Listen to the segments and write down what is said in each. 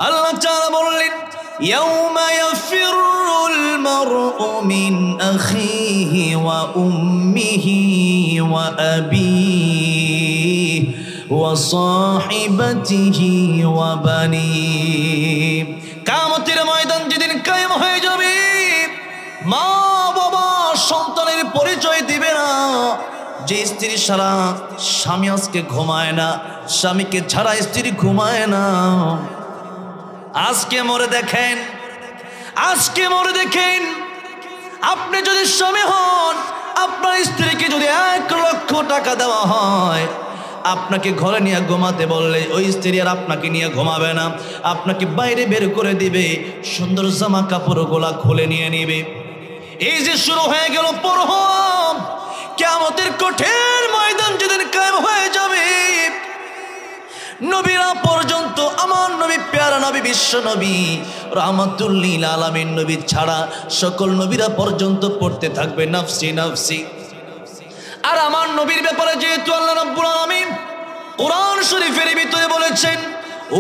আল্লাহ তাআলা বললেন ইয়াউমা ইয়াফিরুল মারউ মিন আখিহি ওয়া উম্মিহি ওয়া আবিহি ওয়া সাহিবাতিহি ওয়া বানিহি। কিয়ামতের ময়দান যেদিন কায়েম হয়ে যাবে, মা বাবা সন্তানের পরিচয় দিবে না। যে স্ত্রী ছাড়া স্বামী আজকে ঘুমায় না, স্বামীকে ছাড়া স্ত্রী ঘুমায় না, আজকে মরে দেখেন, আজকে মরে দেখেন। আপনি যদি স্বামী হন, আপনার স্ত্রীকে যদি 1 লক্ষ টাকা দেওয়া হয়, আপনাকে ঘরে নিয়ে ঘুমাতে বললে ওই স্ত্রী আর আপনাকে নিয়ে ঘুমাবে না, আপনাকে বাইরে বের করে দিবে, সুন্দর জামা কাপড়গুলা খুলে নিয়ে নিবে। এই যে শুরু হয়ে গেল পরহম, কিয়ামতের কঠিন ময়দান যেদিন কায়েম হয়ে যাবে, নবীরা পর্যন্ত, আমার নবী প্যারা নবী বিশ্ব নবী রাহমাতুল লিল আলামিন নবী ছাড়া সকল নবীরা পর্যন্ত পড়তে থাকবে নাফসি নাফসি। আর আমার নবীর ব্যাপারে যেহেতু আল্লাহ রাব্বুল আলামিন কোরআন শরীফের ভিতরে বলেছেন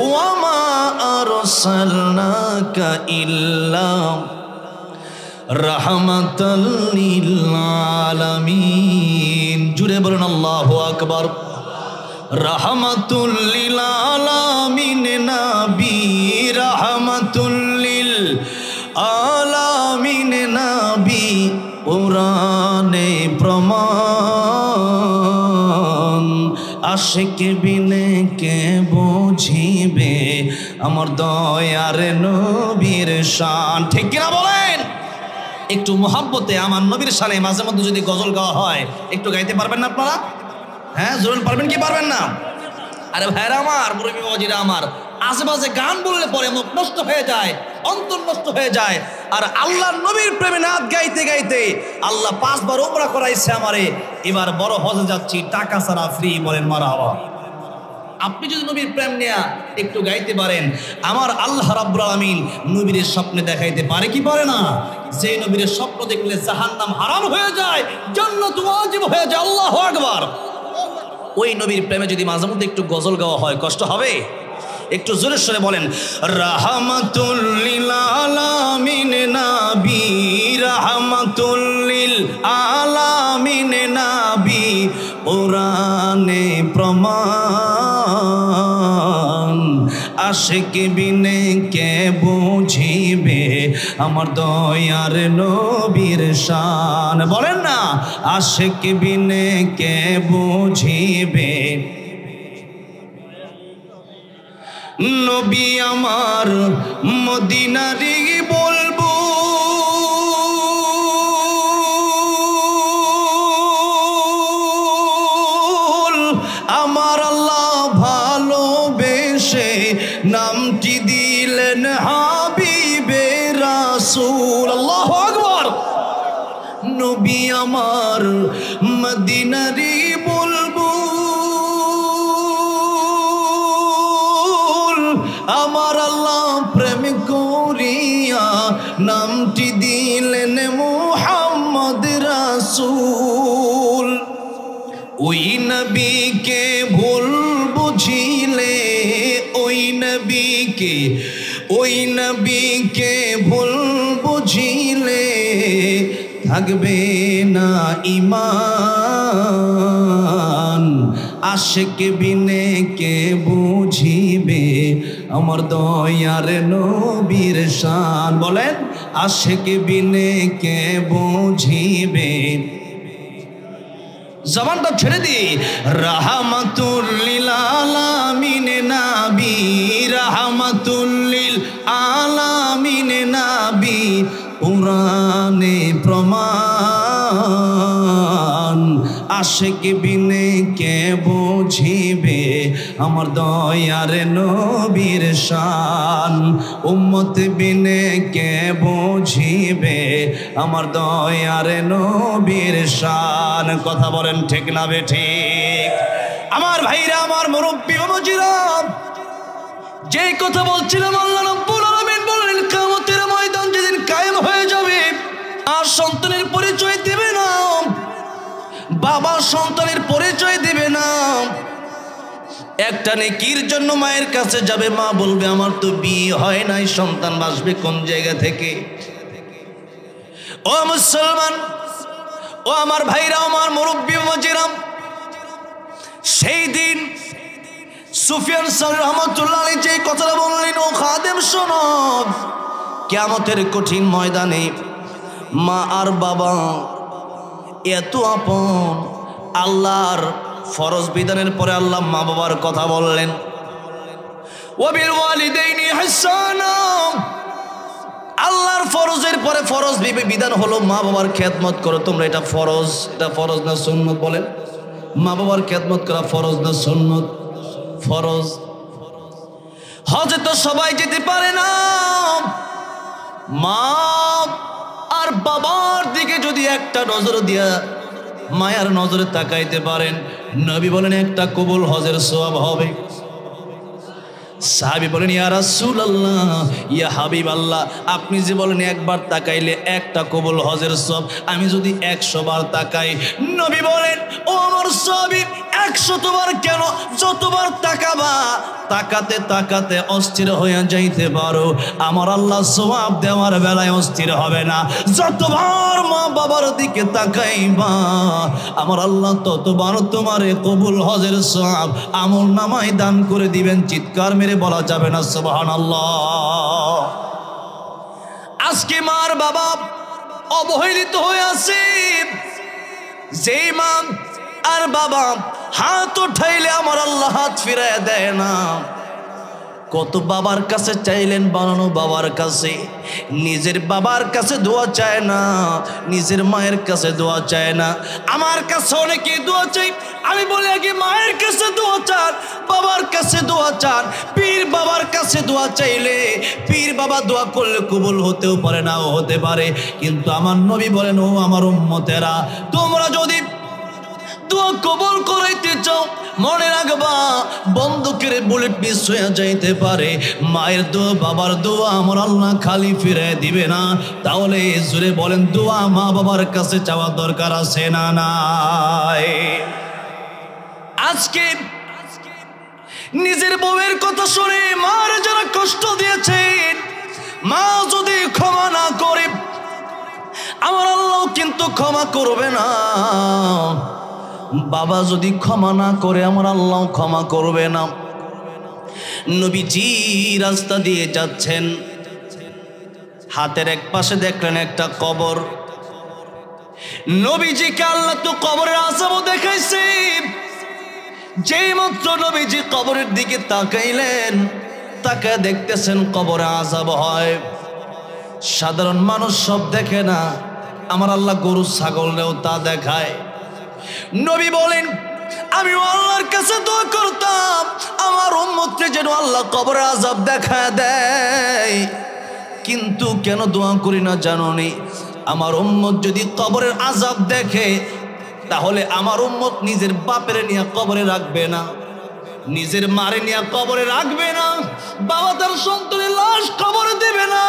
ওয়া মা আরসালনাকা ইল্লা রাহমাতাল লিল আলামিন। জুড়ে বলুন আল্লাহু আকবার। রাহমাতুল লিল আলামিন নবী, রাহমাতুল লিল আলামিন নবী, কোরআনে প্রমাণ। আশিক বিনে কে বুঝিবে আমার দয়ার নবীর শান। ঠিক কিনা বলেন? একটু মোহাব্বতে আমার নবীর শানে মাঝে মধ্যে যদি গজল গাওয়া হয়, একটু গাইতে পারবেন না আপনারা? হ্যাঁ, জোরে পারবেন কি পারবেন না? আরে ভাইরা আমার, মুরব্বি বাবাজিরা আমার, আশেপাশে গান বললে পরে মুখ নষ্ট হয়ে যায়, অন্তর নষ্ট হয়ে যায়। আর আল্লাহর নবীর প্রেমে নাচ গাইতে গাইতে আল্লাহ 5 বার উমরা করাইছে আমারে, এবার বড় হজে যাচ্ছি, টাকা ছাড়া ফ্রি। বলেন মারহাবা। আপনি যদি নবীর প্রেম নিয়ে একটু গাইতে পারেন, আমার আল্লাহ রাব্বুল আলামিন নবীর স্বপ্নে দেখাইতে পারে কি পারে না? যে নবীর স্বপ্ন দেখলে জাহান্নাম হারাম হয়ে যায়, জান্নাত ওয়াজিব হয়ে যায়। আল্লাহু আকবার। ওই নবীর প্রেমে যদি মাঝে মধ্যে একটু গজল গাওয়া হয়, কষ্ট হবে? একটু জোরে সরে বলেন রাহমাতুল লিল আলামিন নবী, রাহমাতুল লিল আলামিন নবী, কোরআনে প্রমাণ। আশিক বিনে কে বুঝিবে আমার দয়ার নবীর শান। বলেন না, আশিক বিনে কে বুঝিবে নবী আমার মদিনারি বলবো। আমার আল্লাহ ভালোবেসে নামটি দিলেন হাবিবে রাসূল। আল্লাহু আকবার। নবী আমার মদিনারি বলবো, আমার আল্লাহ প্রেম করিয়া নামটি দিলেন মুহাম্মদ রাসূল। ওই নবীকে ভুল বুঝিলে, ওই নবীকে ভুল বুঝিলে থাকবে না ঈমান। আশিক বিনে কে বুঝিবে আমার দয়ার নবীর শান। বলেন, আশিক বিনে কে বুঝিবে। জবানটা ছেড়ে দি। রাহমাতুল লিল আলামিন নবী, রাহমাতুল লিল আলামিন নবী, কোরআনে প্রমাণ। আশিক বিনে কে বুঝিবে আমার দয়ার নবীর শান। উম্মত বিনে কে বুঝিবে আমার দয়ার নবীর শান। কথা বলেন ঠিক না বেঠিক? আমার ভাইরা, আমার মুরব্বি বাবাজিরা, যে কথা বলছিলাম, আল্লাহ রাব্বুল আলামিন বলেন কিয়ামতের ময়দান যেদিন কায়েম হয়ে যাবে, আর সন্তানের পরিচয় দিবে না, বাবা সন্তানের পরিচয় দিবে না। একটা নেকির জন্য মায়ের কাছে যাবে, মা বলবে আমার তো বিয়ে হয় নাই, সন্তান আসবে কোন জায়গা থেকে? ও মুসলমান, ও আমার ভাইরা, আমার মুরব্বী মজিরাম, সেই দিন সুফিয়ান সাউরি রহমাতুল্লাহ আলাইহি যে কথাটা বললেন, ও খাদেম শোনো, কিয়ামতের কঠিন ময়দানে মা আর বাবা এত আপন। আল্লাহর ফরজ বিধানের পরে আল্লাহ মা বাবার কথা বললেন, ওয়াবিল ওয়ালিদাইনি ইহসানা। আল্লাহর ফরজের পরে ফরজ বিধান হলো মা বাবার খেদমত করো তোমরা। এটা ফরজ, এটা ফরজ না সুন্নত? বলেন, মা বাবার খেদমত করা ফরজ না সুন্নত? ফরজ। হজে তো সবাই যেতে পারে না, মা আর বাবার দিকে যদি একটা নজর দিয়া মায়ার নজরে তাকাইতে পারেন, নবী বলেন একটা কবুল হজের সওয়াব হবে। সাহাবী বলেন, ইয়া রাসূলুল্লাহ, ইয়া হাবিবাল্লাহ, আপনি যে বলেন একবার তাকাইলে একটা কবুল হজের সওয়াব, আমি যদি 100 বার তাকাই? নবী বলেন, ও আমার সাহাবী, 100 বার কেন, যতবার তাকাবা তাকাতে তাকাতে অস্থির হয়ে যাইতে পারো, আমার আল্লাহ সওয়াব দেওয়ার বেলায় অস্থির হবে না। যতবার মা বাবার দিকে তাকাইবা আমার আল্লাহ ততবার তোমার কবুল হজের সওয়াব আমল নামায় দান করে দিবেন। চিৎকার মেরে বলা যাবে না সুবহানাল্লাহ? আজকে মার বাবা অবহেলিত হয়ে আছে। যেই মা আর বাবা হাত উঠাইলে আমার আল্লাহ হাত ফিরাইয়া দেয় না। কত বাবার কাছে চাইলেন, বানানো বাবার কাছে, নিজের বাবার কাছে দোয়া চায় না, নিজের মায়ের কাছে দোয়া চায় না। আমার কাছে অনেকে দোয়া চাই, আমি বলি আগে মায়ের কাছে দোয়া চান, বাবার কাছে দোয়া চান। পীর বাবার কাছে দোয়া চাইলে পীর বাবা দোয়া করলে কবুল হতেও পারে, নাও হতে পারে, কিন্তু আমার নবী বলেন, ও আমার উম্মতেরা, তোমরা যদি দোয়া কবুল করাইতে চাও মনে রাখবা বন্দুকের বুলেট মিস হয়ে যাইতে পারে, মায়ের দোয়া বাবার দোয়া আমার আল্লাহ খালি ফিরে দিবে না। তাহলে জোরে বলেন, দোয়া মা বাবার কাছে চাওয়া দরকার আছে না নাই? আজকে নিজের বউয়ের কথা শুনে মার যারা কষ্ট দিয়েছেন, মা যদি ক্ষমা না করে আমার আল্লাহ কিন্তু ক্ষমা করবে না। বাবা যদি ক্ষমা না করে আমার আল্লাহ ক্ষমা করবে না। নবীজি রাস্তা দিয়ে যাচ্ছেন, হাতের এক পাশে দেখলেন একটা কবর। নবীজিকে আল্লাহ তো কবরের আযাবও দেখাইছে। যেই মাত্র নবীজি কবরের দিকে তাকাইলেন, তাকে দেখতেছেন কবরে আযাব হয়। সাধারণ মানুষ সব দেখে না, আমার আল্লাহ গরু ছাগলরেও তা দেখায়। নবী বলেন, আমি আল্লাহর কাছে দোয়া করতাম আমার উম্মতকে যেন আল্লাহ কবরে আযাব দেখায় দেয়, কিন্তু কেন দোয়া করি না জানোনি? আমার উম্মত যদি কবরের আযাব দেখে তাহলে আমার উম্মত নিজের বাপের নিয়ে কবরে রাখবে না, নিজের মারে নিয়ে কবরে রাখবে না, বাবা তার সন্তানের লাশ কবরে দেবে না।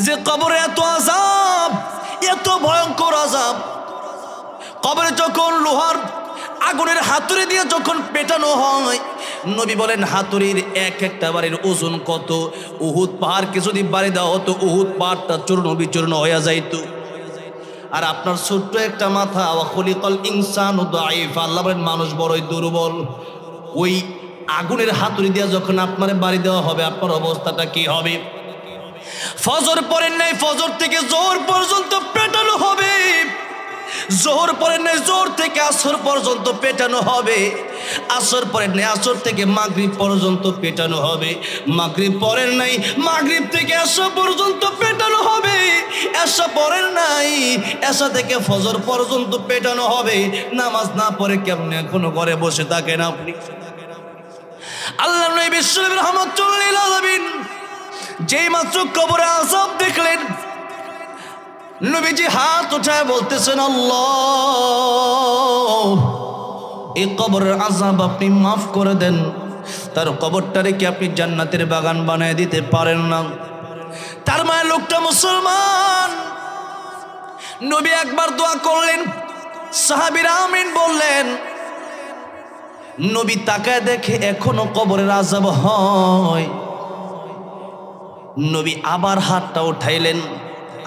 যে কবরে এত আযাব, এত ভয়ঙ্কর আযাব, কবরে যখন লোহার আগুনের হাতুড়ি দিয়ে যখন পেটানো হয়, নবী বলেন হাতুড়ির এক একটা বাড়ির ওজন কত? উহুদ পাহাড়কে যদি বাড়ি দেওয়া হতো উহুদ পাহাড়টা চূর্ণ বিচূর্ণ হয়ে যাইত। আর আপনার ছোট্ট একটা মাথা, ওয়া খুলিকাল ইনসানু দাঈফা, আল্লাহ বলেন মানুষ বড়ই দুর্বল। ওই আগুনের হাতুড়ি দিয়ে যখন আপনার বাড়ি দেওয়া হবে আপনার অবস্থাটা কি হবে? ফজর পড়েন নাই, ফজর থেকে জোহর পর্যন্ত পেটানো হবে, জোহর পড়েন নাই, জোহর থেকে আসর পর্যন্ত পেটানো হবে, আসর পড়েন নাই, আসর থেকে মাগরিব পর্যন্ত পেটানো হবে, মাগরিব পড়েন নাই, মাগরিব থেকে এশা পর্যন্ত পেটানো হবে, এশা পড়েন নাই, এশা থেকে ফজর পর্যন্ত পেটানো হবে। নামাজ না পড়ে কেমনে কোনো ঘরে বসে থাকেন আপনি? আল্লাহ নবী বিশ্বনবী রাহমাতুল্লাহ লিল আলামিন যেই মাত্র কবরে আযাব দেখলেন, নবীজি হাত উঠায় বলতেছেন, আল্লাহ এই কবরের আযাব আপনি মাফ করে দেন, তার কবরটারে কি আপনি জান্নাতের বাগান বানায় দিতে পারেন না? তার মানে লোকটা মুসলমান। নবী একবার দোয়া করলেন, সাহাবীরা আমিন বললেন। নবী তাকায় দেখে এখনো কবরের আযাব হয়। নবী আবার হাতটা উঠাইলেন,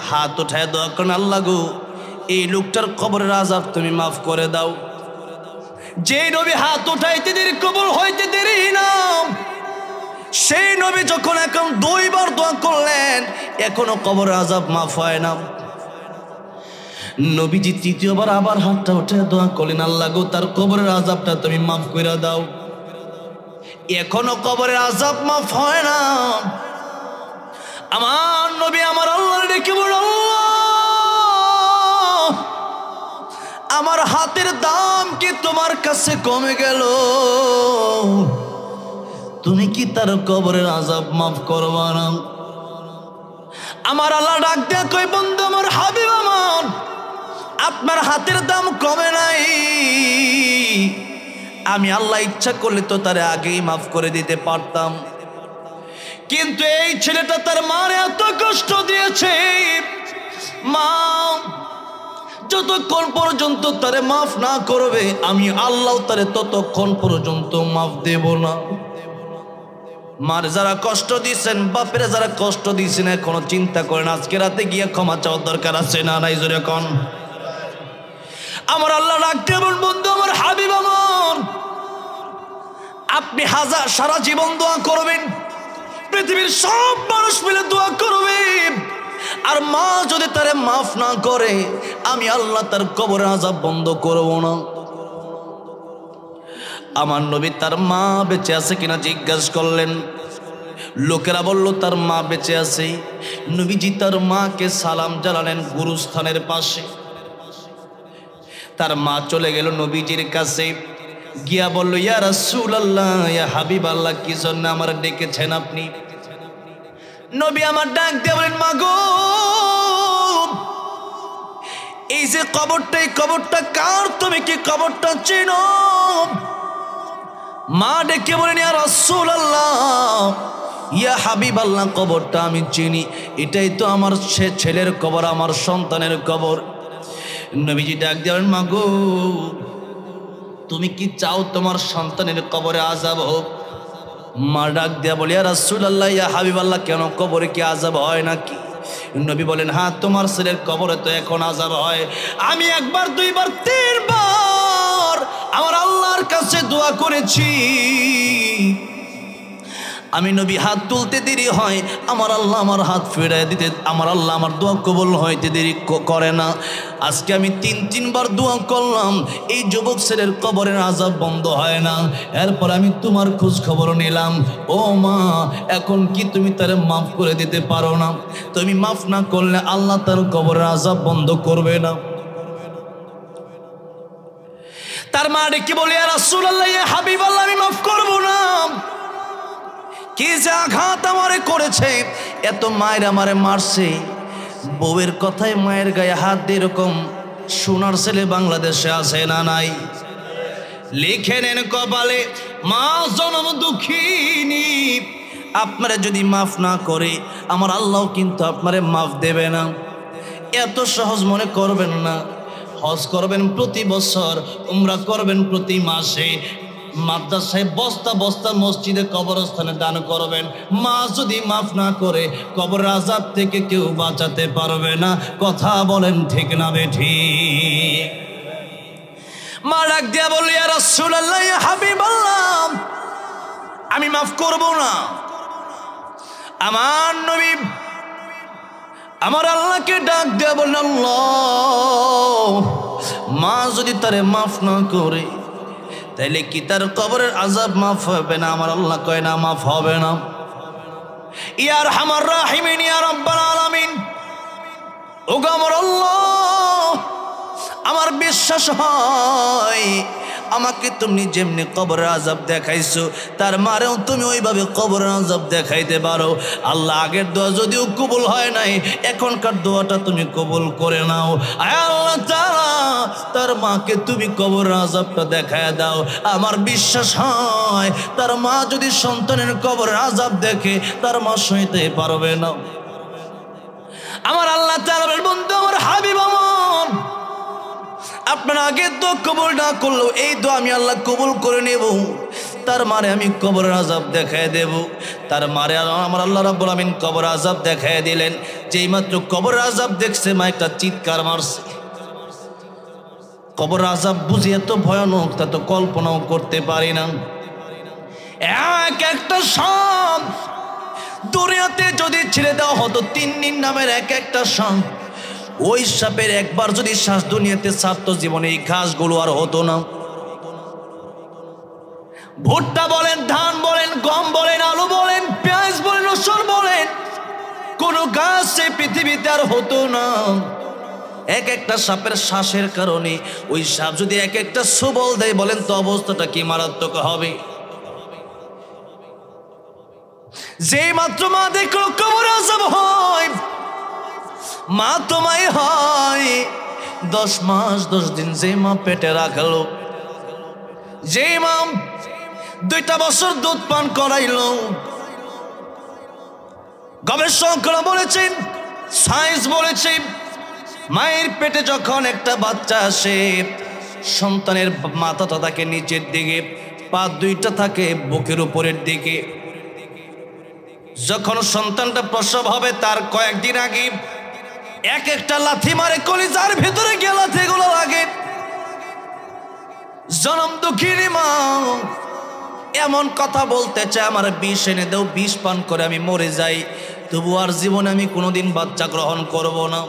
হাত উঠায় দোয়া করেন, আল্লাহ গো এই লোকটার কবরের আযাব তুমি মাফ করে দাও। যে নবী হাত উঠাইতে দেরি কবর হইতে দেরি না, সেই নবী যখন এখন 2 বার দোয়া করলেন এখনো কবরের আযাব মাফ হয় না। নবীজি 3য় বার আবার হাতটা উঠে দোয়া করলেন, আল্লাহ গো তার কবরের আযাবটা তুমি মাফ করে দাও। এখনো কবরের আযাব মাফ হয় না। আমার নবী আমার আল্লাহর ডেকে বলল, আল্লাহ আমার হাতের দাম কি তোমার কাছে কমে গেল? তুমি কি তার কবরের আযাব মাফ করবা না? আমার আল্লাহ ডাক দেয়া কই, বন্ধু আমার হাবিব আমার, আপনার হাতের দাম কমে নাই। আমি আল্লাহ ইচ্ছা করলে তো তারে আগেই মাফ করে দিতে পারতাম, কিন্তু এই ছেলেটা তার মার এত কষ্ট দিয়েছে, মা যতক্ষণ পর্যন্ত তারে মাফ না করবে আমি আল্লাহ তারে ততক্ষণ পর্যন্ত মাফ দেব না। মার যারা কষ্ট দিয়েছেন, বাপের যারা কষ্ট দিয়েছেন, এখনো চিন্তা করেন আজকে রাতে গিয়ে ক্ষমা চাওয়ার দরকার আছে না নাই? জোরে কোন। আমার আল্লাহ রাখতে বল, বন্ধু আমার হাবিব আমার, আপনি সারা জীবন দোয়া করবেন, পৃথিবীর সব মানুষ মিলে দোয়া করবেন, আর মা যদি তারে মাফ না করে আমি আল্লাহ তার কবরের আযাব বন্ধ করব না। আমার নবী তার মা বেঁচে আছে কিনা জিজ্ঞাসা করলেন। লোকেরা বলল তার মা বেঁচে আছে। নবীজি তার মাকে সালাম জানালেন গুরুস্থানের পাশে। তার মা চলে গেল নবীজির কাছে, গিয়া বলল, ইয়া রাসূলুল্লাহ, ইয়া হাবিবাল্লাহ, কি জন্য আমার ডেকেছেন আপনি? নবী আমার ডাক দিয়ে বলেন, মা গো এই যে কবরটা, এই কবরটা কার? তুমি কি কবরটা চেনো? মা ডেকে বলেন, ইয়া রাসূলুল্লাহ, ইয়া হাবিবাল্লাহ, কবরটা আমি চিনি, এটাই তো আমার ছেলের কবর, আমার সন্তানের কবর। নবীজি ডাক দিয়ে বলেন, মা গো তুমি কি চাও তোমার সন্তানের কবরে আযাব হোক? মা ডাক দিয়া বলে, ইয়া রাসূলুল্লাহ, ইয়া হাবিবাল্লাহ, কেন কবরে কি আযাব হয় নাকি? নবী বলেন, হ্যাঁ তোমার ছেলের কবরে তো এখন আযাব হয়। আমি 1 বার 2 বার 3 বার আমার আল্লাহর কাছে দোয়া করেছি, আমি নবী হাত তুলতে দেরি হয়, আমার আল্লাহ আমার হাত ফিরিয়ে দিতে, আমার আল্লাহ আমার দোয়া কবুল হইতে দেরি করে না। আজকে আমি 3 বার দোয়া করলাম, এই যুবক ছেলের কবরের আযাব বন্ধ হয় না। এরপর আমি তোমার খোঁজ খবর নিলাম, ও মা এখন কি তুমি তারে মাফ করে দিতে পারো না? তুমি মাফ না করলে আল্লাহ তার কবরের আযাব বন্ধ করবে না। তার মা ডেকে বলে, ইয়া রাসূলুল্লাহ, ইয়া হাবিবাল্লাহ, আমি মাফ করব না। কি যে আঘাত আমারে করেছে, এত মায়ের আমারে মারছে। বউয়ের কথায় মায়ের গায়ে হাত দিয়ে এরকম সোনার ছেলে বাংলাদেশে আছে না নাই? লিখে নেন কপালে, মা জনম দুঃখিনী, আপনারা যদি মাফ না করে আমার আল্লাহ কিন্তু আপনারে মাফ দেবে না। এত সহজ মনে করবেন না। হজ করবেন প্রতি বছর, উমরা করবেন প্রতি মাসে, মাদ্রাসায় বস্তা বস্তা মসজিদে কবরস্থানে দান করবেন। মা যদি মাফ না করে কবর আযাব থেকে কেউ বাঁচাতে পারবে না। কথা বলেন ঠিক না বেঠিক? মা ডাক দিয়া বলল, ইয়া রাসূলুল্লাহ, ইয়া হাবিবাল্লাহ, আমি মাফ করব না। আমার নবী আমার আল্লাহকে ডাক দিয়া বললেন, আল্লাহ মা যদি তারে মাফ না করে তাইলে কি তার কবরের আযাব মাফ হবে না? আমার আল্লাহ কয় না, মাফ হবে না। ইয়া আরহামার রাহিমিন, ইয়া রাব্বাল আলামিন, ওগো আমার আল্লাহ, আমার বিশ্বাস হয় আমাকে তুমি যেমনি কবরের আযাব দেখাইছো তার মারেও তুমি ওইভাবে কবরের আযাব দেখাইতে পারো। আল্লাহ আগের দোয়া যদিও কবুল হয় নাই, এখনকার দোয়াটা তুমি কবুল করে নাও। আয় আল্লাহ তাআলা, তার মাকে তুমি কবরের আযাবটা দেখায় দাও। আমার বিশ্বাস হয় তার মা যদি সন্তানের কবরের আযাব দেখে তার মা সইতে পারবে না। আমার আল্লাহ তাআলার বন্ধু আমার হাবিব আমার, আপনার আগে তো কবুল না করলেও এই তো আমি আল্লাহ কবুল করে নেব, তার মানে আমি কবরের আযাব দেখায় দেব। তার মানে আমার আল্লাহ রাব্বুল আমিন কবর আযাব দেখায় দিলেন। যেই মাত্র কবরের আযাব দেখছে মা একটা চিৎকার মারছে। কবর আযাব বুঝি এত ভয়ানক তা তো কল্পনাও করতে পারি না। এক একটা সাপ দুনিয়াতে যদি ছেড়ে দেওয়া হতো, তিন্নি নামের এক একটা সাপ, ওই সাপের একবার যদি শ্বাস দুনিয়াতে ছাড়তো, জীবনে এই ঘাসগুলো আর হতো না। ভুট্টা বলেন, ধান বলেন, গম বলেন, আলু বলেন, পেঁয়াজ বলেন, রসুন বলেন, কোনো গাছ এই পৃথিবীতে আর হতো না। এক একটা সাপের শ্বাসের কারণে ওই সাপ যদি এক একটা সবল দেয়, বলেন তো অবস্থাটা কি মারাত্মক হবে। যে মাত্র মা দেখলো কবর আযাব হয়, মা তোমায় হয় 10 মাস 10 দিন যে মা পেটে রাখলো, যে মা 2টা বছর দুধ পান করাইলো, গবেষকরা বলেছেন, সায়েন্স বলেছে, মায়ের পেটে যখন একটা বাচ্চা আসে, সন্তানের মাথাটা থাকে নিচের দিকে, পা 2টা থাকে বুকের উপরের দিকে। যখন সন্তানটা প্রসব হবে তার কয়েকদিন আগে এক একটা লাথি মারে, কলিজার ভেতরে গিয়ে লাথিগুলো লাগে। জনম দুঃখিনী মা এমন কথা বলতে চায়, আমার বিষ এনে দাও, বিষ পান করে আমি মরে যাই, তবু আর জীবনে আমি কোনোদিন বাচ্চা গ্রহণ করব না।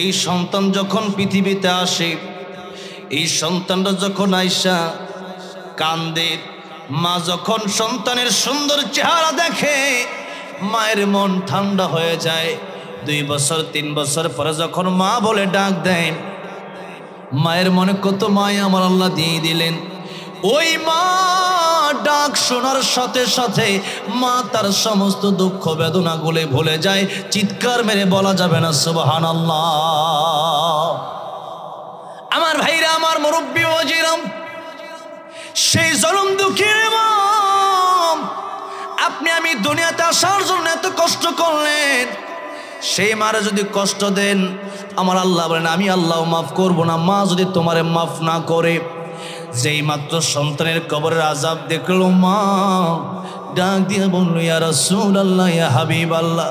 এই সন্তান যখন পৃথিবীতে আসে, এই সন্তানটা যখন আইসা কান্দে, মা যখন সন্তানের সুন্দর চেহারা দেখে, মায়ের মন ঠান্ডা হয়ে যায়। 2 বছর 3 বছর পরে যখন মা বলে ডাক দেয়, মায়ের মনে কত মায়া আমার আল্লাহ দিয়ে দিলেন। ওই মা ডাক শোনার সাথে সাথে মা তার সমস্ত দুঃখ বেদনা গুলে ভুলে যায়। চিৎকার মেরে বলা যাবে না সুবহানাল্লাহ। আমার ভাইরা, আমার মুরব্বী ওয়াজিরাম, সেই জনম দুঃখীর মা, আপনি আমি দুনিয়াতে আসার জন্য এত কষ্ট করলেন, সেই মারে যদি কষ্ট দেন, আমার আল্লাহ বলেন আমি আল্লাহ মাফ করব না, মা যদি তোমারে মাফ না করে। যেই মাত্র সন্তানের কবরের আযাব দেখলো, মা ডাক দিয়ে বলল, ইয়া রাসূলুল্লাহ, ইয়া হাবিবাল্লাহ,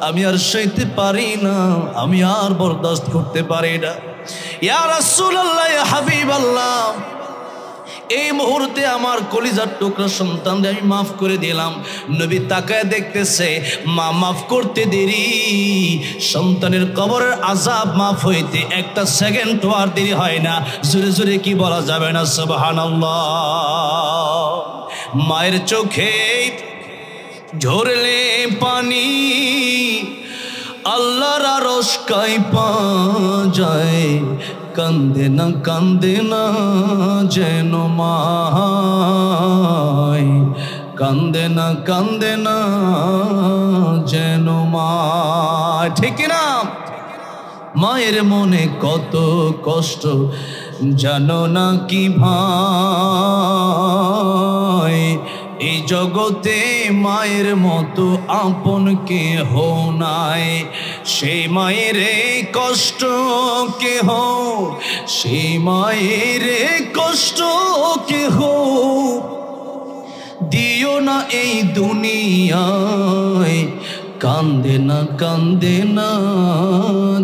আমি আর সইতে পারি না, আমি আর বরদাস্ত করতে পারি না। ইয়া রাসূলুল্লাহ, ইয়া হাবিবাল্লাহ, এই মুহূর্তে আমার কলিজার টুকরা সন্তানকে আমি মাফ করে দিলাম। নবী তাকায় দেখতেছে, মা মাফ করতে দেরি, সন্তানের কবরের আযাব মাফ হইতে 1 সেকেন্ড আর দেরি হয় না। জোরে জোরে কি বলা যাবে না সুবহানাল্লাহ। মায়ের চোখে ঝরলে পানি, আল্লাহর আরশ কাঁপা যায়, কান্দে না যেন মায়, কান্দে না যেন মায়। ঠিক না? মায়ের মনে কত কষ্ট জানো না কি ভাই, এই জগতে মায়ের মতো আপন কেহ নাই। সেই মায়ের কষ্ট কেহ, সেই মায়ের কষ্ট কেহ দিও না এই দুনিয়ায়, কান্দে না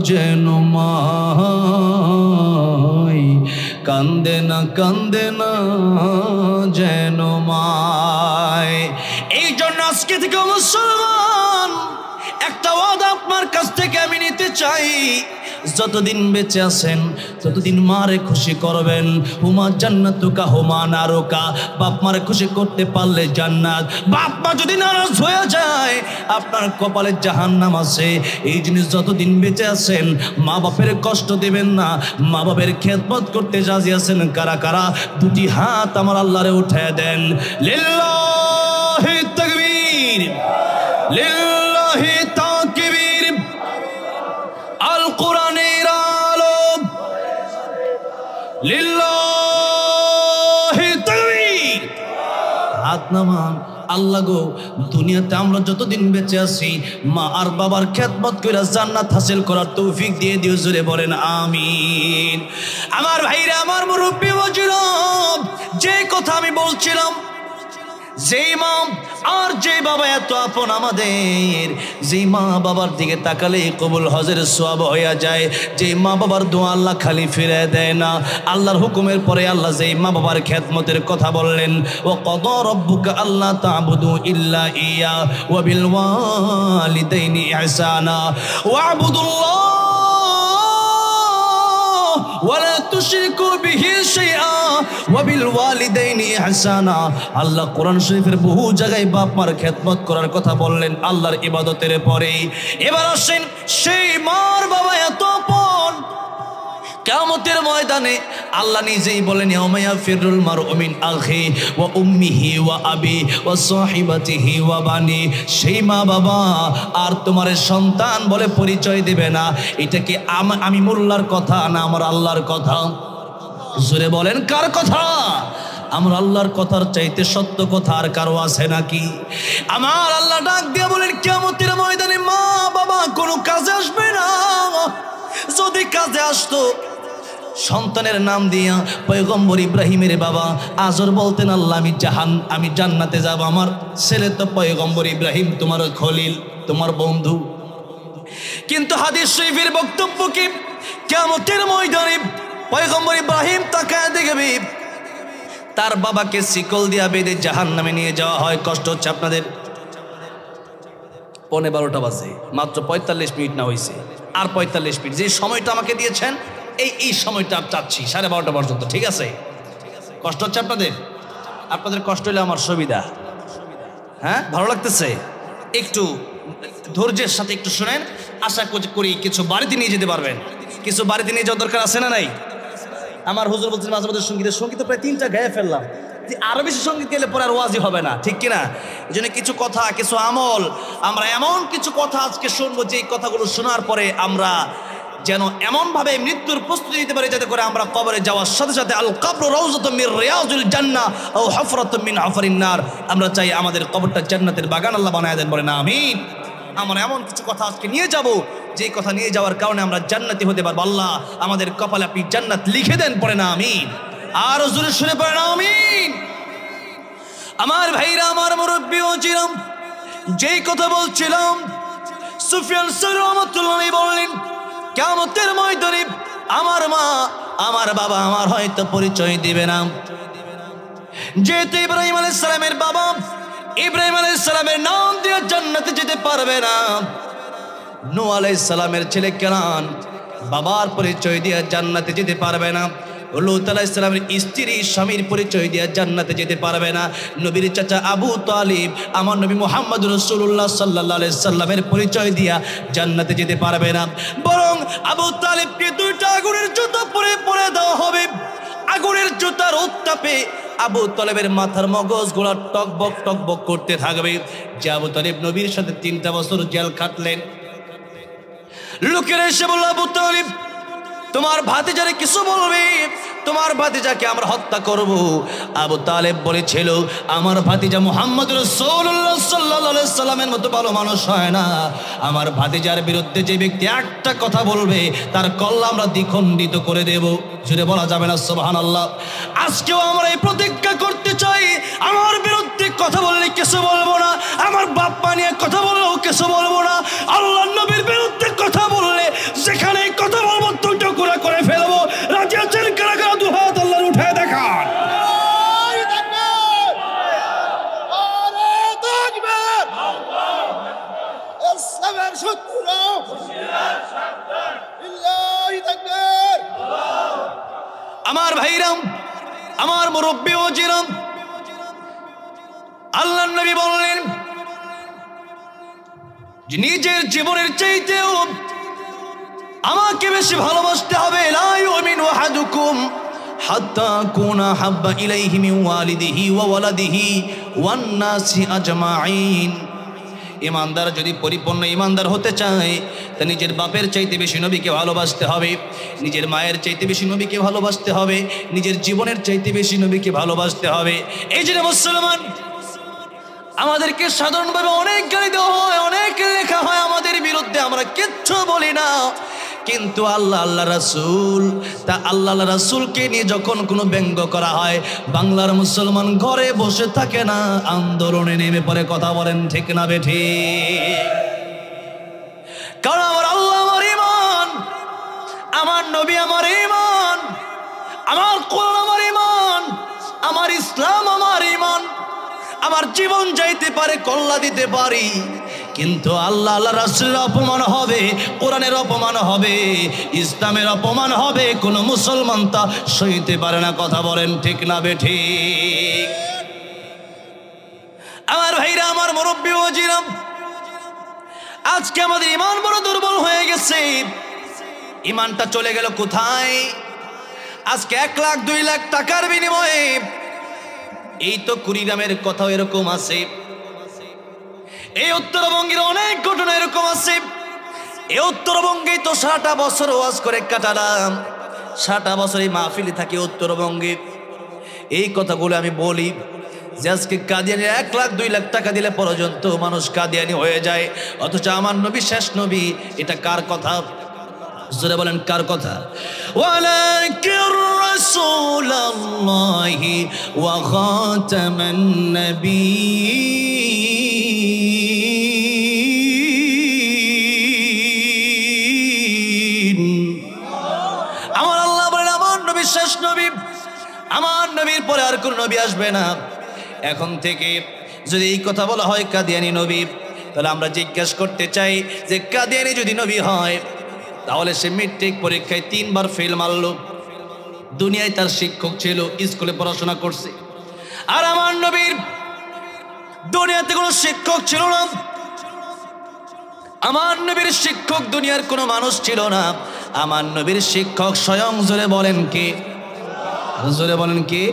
যেন মায়, কান্দে না যেন মায়। এই জন্য আজকে থেকে মুসলমান একটা ওয়াদা আপনার কাছ থেকে আমি নিতে চাই, যতদিন বেঁচে আছেন ততদিন মারে খুশি করবেন। হুমা জান্নাতুকা হুমা নারুকা, বাপ মারে খুশি করতে পারলে জান্নাত, বাপ মা যদি নারাজ হয়ে যায় আপনার কপালে জাহান্নাম আছে। এই জিনিস যতদিন বেঁচে আছেন মা বাপের কষ্ট দেবেন না, মা বাপের খেদমত করতে রাজি আছেন কারা কারা? 2টি হাত আমার আল্লাহরে উঠায় দেন। লিল্লাহি তাকবীর, লিল্লাহি তাকবীর। আল কোরআনের আলো, লিল্লাহি তাকবীর। হাত নামান, আল্লাহ গো, দুনিয়াতে আমরা যতদিন বেঁচে আছি মা আর বাবার খেদমত করে জান্নাত হাসিল করার তৌফিক দিয়ে দিও, জোরে বলেন আমিন। আমার ভাইরা, আমার মুরব্বী ওয়াজিরাম, যে কথা আমি বলছিলাম, যেই মা আর যে বাবা এত আপন আমাদের, যেই মা বাবার দিকে তাকালে কবুল হজের সওয়াব হয়ে যায়, যে মা বাবার দোয়া আল্লাহ খালি ফিরে দেয় না। আল্লাহর হুকুমের পরে আল্লাহ যেই মা বাবার খেদমতের কথা বললেন, ও কদা রব্বুকা আল্লাহ তা'বুদু ইল্লা ইয়া ওয়া বিল ওয়ালিদাইনি ইহসানা ওয়া'বুদুল্লাহ ওয়ালা তুশরিকু বিহি শাইআ ওয়া বিল ওয়ালিদাইনি ইহসানা। আল্লাহ কোরআন শরীফের বহু জায়গায় বাপ মার খেদমত করার কথা বললেন আল্লাহর ইবাদতের পরে। এবার আসেন, সেই মার বাবা এত আপন, কিয়ামতের ময়দানে আল্লাহ নিজেই বলেন, ইয়াউমা ইয়াফিরুল মারউ মিন আখি ওয়া উম্মিহি ওয়া আবি ওয়া সাহিবাতিহি ওয়া বানি। সেই মা বাবা আর তোমার সন্তান বলে পরিচয় দেবে না। এটা কি আমি মোল্লার কথা না আমার আল্লাহর কথা? জোরে বলেন, কার কথা? আমার আল্লাহর কথার চাইতে সত্য কথা আর কারো আছে নাকি? আমার আল্লাহ ডাক দিয়ে বলেন, কিয়ামতের ময়দানে মা বাবা কোনো কাজে আসবে না। যদি কাজে আসতো, সন্তানের নাম দিয়া পয়গম্বর ইব্রাহিমের বাবা আজর বলতেন, আল্লাহ আমি জান্নাতে যাব, আমার ছেলে তো পয়গম্বর ইব্রাহিম, তোমার খলিল, তোমার বন্ধু। কিন্তু হাদিস শরীফের বক্তব্য কি, কিয়ামতের ময়দানে পয়গম্বর ইব্রাহিম তাকায় দেখবে তার বাবাকে শিকল দিয়া বেঁধে জাহান্নামে নিয়ে যাওয়া হয়। কষ্ট হচ্ছে আপনাদের? 11:15 বাজে, মাত্র 45 মিনিট না হয়েছে, আর 45 মিনিট। যে সময়টা আমাকে দিয়েছেন এই সময়টা চাচ্ছি 12:30 পর্যন্ত, ঠিক আছে? কষ্ট হচ্ছে আপনাদের? আপনাদের কষ্ট হলে আমার সুবিধা। হ্যাঁ, ভালো লাগতেছে? একটু ধৈর্যের সাথে একটু শুনেন, আশা করি কিছু বাড়িতে নিয়ে যেতে পারবেন। কিছু বাড়িতে নিয়ে যাওয়ার দরকার আছে না নাই? আমার হুজুর বলছেন মাঝে মাঝে সঙ্গীত প্রায় 3টা গায়ে ফেললাম, আরো বেশি সঙ্গীত গেলে পরে আর ওয়াজি হবে না, ঠিক কিনা? এই জন্য কিছু কথা, কিছু আমল, আমরা এমন কিছু কথা আজকে শুনবো, যে কথাগুলো শোনার পরে আমরা যেন এমনভাবে মৃত্যুর প্রস্তুতি নিতে পারি, যাতে করে আমরা কবরে যাওয়ার সাথে সাথে আল কবর রাউযাতুম মির রিয়াজিল জান্নাহ আও হুফরাতুম মিন হুফারিন নার, আমরা চাই আমাদের কবরটা জান্নাতের বাগান আল্লাহ বানায় দেন, বলেন আমিন। আমরা এমন কিছু কথা আজকে নিয়ে যাব, যে কথা নিয়ে যাওয়ার কারণে আমরা জান্নাতি হতে পারবো। আল্লাহ আমাদের কপালে আপনি জান্নাত লিখে দেন, পড়েন আমিন। আর জোরে শুনে পড়েন আমিন। আমার ভাইরা, আমার মুরব্বী ওয়াজিরাম, যেই কথা বলছিলাম, সুফিয়ান সাওরী রাহমাতুল্লাহ বললেন, কিয়ামতের ময়দানে আমার মা আমার বাবা আমার হয়তো পরিচয় দিবে না। যেহেতু ইব্রাহিম আলাইহিস সালামের বাবা ইব্রাহিম আলাইহিস সালামের নাম দিয়ে জান্নাতে যেতে পারবে না, নূহ আলাইহিস সালামের ছেলে কেনান বাবার পরিচয় দিয়ে জান্নাতে যেতে পারবে না, লূত আলাইহিস সালামের স্ত্রী স্বামীর পরিচয় দিয়ে জান্নাতে যেতে পারবে না, নবীর চাচা আবু তালিব আমার নবী মুহাম্মদ রাসূলুল্লাহ সাল্লাল্লাহু আলাইহি সাল্লামের পরিচয় দিয়া জান্নাতে যেতে পারবে না। বরং আবু তালিবকে 2টা আগুনের জুতা পরে দেওয়া হবে। আগুনের জুতার উত্তাপে আবু তালেবের মাথার মগজগুলো টকবক করতে থাকবে। যে আবু তালেব নবীর সাথে 3টা বছর জেল খাটলেন, লোকেরা এসে বলল, আবু তালেব তোমার ভাতিজারে কিছু বলবে, তোমার ভাতিজাকে আমরা হত্যা করব। আবু তালেব বলেছিল, আমার ভাতিজা মুহাম্মদ রাসূলুল্লাহ সাল্লাল্লাহু আলাইহি সাল্লামের মতো ভালো মানুষ হয় না। আমার ভাতিজার বিরুদ্ধে যে ব্যক্তি একটা কথা বলবে, তার কল্লা আমরা দ্বিখণ্ডিত করে দেব। জুড়ে বলা যাবে না সুবহানাল্লাহ? আজকেও আমরা এই প্রতিজ্ঞা করতে চাই, আমার বিরুদ্ধে কথা বললে কিছু বলবো না, আমার বাপ্পা নিয়ে কথা বললেও কিছু বলবো না, আল্লাহর নবীর বিরুদ্ধে কথা বললে যেখানে কথা বলবো 2 টুকরা করে ফেলবো। রাজি আছেন কারা কারা? 2 হাত আল্লাহর উঠায় দেখান। আমার ভাইরাম, আমার মুরব্বী ওয়াজিরাম, আল্লাহর নবী বললেন যে নিজের জীবনের চাইতেও আমাকে বেশি ভালোবাসতে হবে। লা ইউমিনু আহাদুকুম হাত্তা কুনা হাব্বা ইলাইহি মিন ওয়ালিদিহি ওয়া ওয়ালাদিহি ওয়ান নাসি আজমাইন। ইমানদার যদি পরিপূর্ণ ইমানদার হতে চায়, তা নিজের বাপের চাইতে বেশি নবীকে ভালোবাসতে হবে, নিজের মায়ের চাইতে বেশি নবীকে ভালোবাসতে হবে, নিজের জীবনের চাইতে বেশি নবীকে ভালোবাসতে হবে। এই যে মুসলমান, আমাদেরকে সাধারণভাবে অনেক গালি দেওয়া হয়, অনেক লেখা হয় আমাদের বিরুদ্ধে, আমরা কিচ্ছু বলি না। কিন্তু আল্লাহ রাসূল, তা আল্লাহ রাসূলকে নিয়ে যখন কোনো ব্যঙ্গ করা হয়, বাংলার মুসলমান ঘরে বসে থাকে না, আন্দোলনে নেমে পড়ে। কথা বলেন ঠিক না বেঠিক? কারণ আমার আল্লাহ আমার ঈমান, আমার নবী আমার ঈমান, আমার কোরআন আমার ঈমান, আমার ইসলাম আমার ঈমান। আমার জীবন যাইতে পারে, কল্লা দিতে পারি, কিন্তু আল্লাহ রাসূলের অপমান হবে, কোরআনের অপমান হবে, ইসলামের অপমান হবে, কোন মুসলমান তা সইতে পারে না। কথা বলেন ঠিক না বেঠিক? আমার ভাইরা, আমার মুরব্বী ওয়াজিরাম, আজকে আমাদের ঈমান বড় দুর্বল হয়ে গেছে। ঈমানটা চলে গেল কোথায়? আজকে 1 লাখ 2 লাখ টাকার বিনিময়ে, এই তো কুড়িগ্রামের কথাও এরকম আছে, এই উত্তরবঙ্গের অনেক ঘটনা এরকম আছে। এই উত্তরবঙ্গে তো 7টা বছর ওয়াজ করে কাটালাম, 7টা বছর এই মাহফিলে থাকি উত্তরবঙ্গে। এই কথাগুলো আমি বলি যে আজকে কাদিয়ানি 1 লাখ 2 লাখ টাকা দিলে পর্যন্ত মানুষ কাদিয়ানি হয়ে যায়, অথচ আমার নবী শেষ নবী। এটা কার কথা? জোরে বলেন কার কথা? ওয়ালাকির রাসূলুল্লাহি ওয়া খাতামান নবিয়্যিন। আমার আল্লাহ বলেন আমার নবী শেষ নবী, আমার নবীর পরে আর কোন নবী আসবে না। এখন থেকে যদি এই কথা বলা হয় কাদিয়ানি নবী, তাহলে আমরা জিজ্ঞাসা করতে চাই যে কাদিয়ানি যদি নবী হয়, তাহলে সে মেট্রিক পরীক্ষায় 3 বার ফেল মারলো, দুনিয়ায় তার শিক্ষক ছিল, স্কুলে পড়াশোনা করছে। আর আমার নবীর দুনিয়াতে কোনো শিক্ষক ছিল না, আমার নবীর শিক্ষক দুনিয়ার কোনো মানুষ ছিল না। আমার নবীর শিক্ষক স্বয়ং, জোরে বলেন কে? জোরে বলেন কে?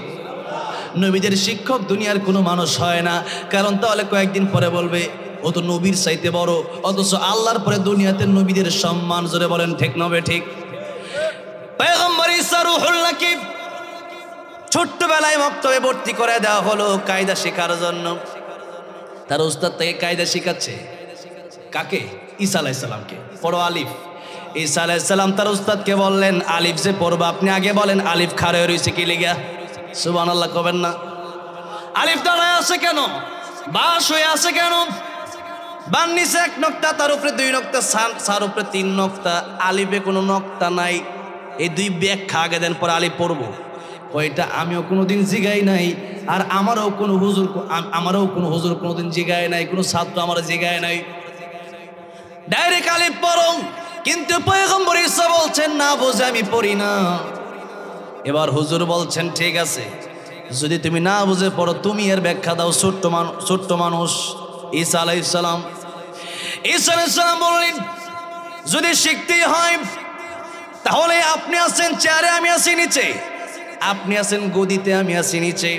নবীদের শিক্ষক দুনিয়ার কোনো মানুষ হয় না। কারণ তাহলে কয়েকদিন পরে বলবে ও তো নবীর চাইতে বড়, অথচ আল্লাহর পরে দুনিয়াতে নবীদের সম্মান। জোরে বলেন ঠিক না ঠিক? পয়গম্বর ঈসা রূহুল্লাহকে ছোট্টবেলায় মক্তবে ভর্তি করে দেওয়া হলো কায়দা শেখার জন্য। তার উস্তাদ থেকে কায়দা শিখাচ্ছে কাকে? ঈসা আলাইহিস সালামকে। পড়ো আলিফ। ঈসা আলাইহিস সালাম তার উস্তাদকে বললেন, আলিফ যে পড়বা আপনি আগে বলেন আলিফ খাড়া হয়ে রয়েছে কি লিগা? সুবহানাল্লাহ কবেন না? আলিফ দাঁড়ায় আছে কেন? বাস হয়ে আছে কেন? বান নিচে 1 নক্তা, তার উপরে 2 নক্তা, সার উপরে 3 নক্তা, আলিফে কোনো নক্তা নাই। এই 2 ব্যাখ্যা আগে দেন, পরে আলিফ পড়বো। ওইটা আমিও কোনোদিন জিগাই নাই, আর আমারও কোনো হুজুর কোনোদিন জিগায় নাই, কোনো ছাত্র আমার জিগায় নাই। ডাইরেক্ট আলিফ পড়ো। কিন্তু পয়গম্বর ঈসা বলছেন না বুঝে আমি পড়ি না। এবার হুজুর বলছেন ঠিক আছে, যদি তুমি না বুঝে পড়ো তুমি এর ব্যাখ্যা দাও। ছোট্ট মানুষ ঈসা আলাইহিস সালাম। ঈসা আলাইহিস সালাম বললেন যদি শিখতেই হয় তাহলে আপনি আছেন চেয়ারে, আমি আছি নিচে, আপনি আছেন গদিতে, আমি আছি নিচে।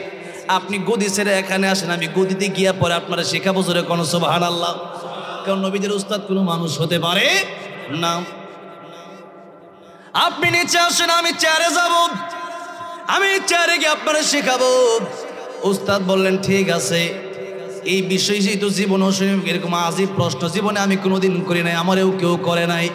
আপনি গদি ছেড়ে এখানে আসেন, আমি গদিতে গিয়া পরে আপনারা শেখাবো। জোরে কোন সুবহানাল্লাহ। কারণ নবীদের উস্তাদ কোনো মানুষ হতে পারে না। আপনি নিচে আসেন, আমি চেয়ারে যাব, আমি চেয়ারে গিয়ে আপনারা শেখাবো। উস্তাদ বললেন ঠিক আছে। এই বিষয় যেহেতু জীবন এরকম আজীব প্রশ্ন জীবনে আমি কোনোদিন করি নাই, আমারও কেউ করে নাই,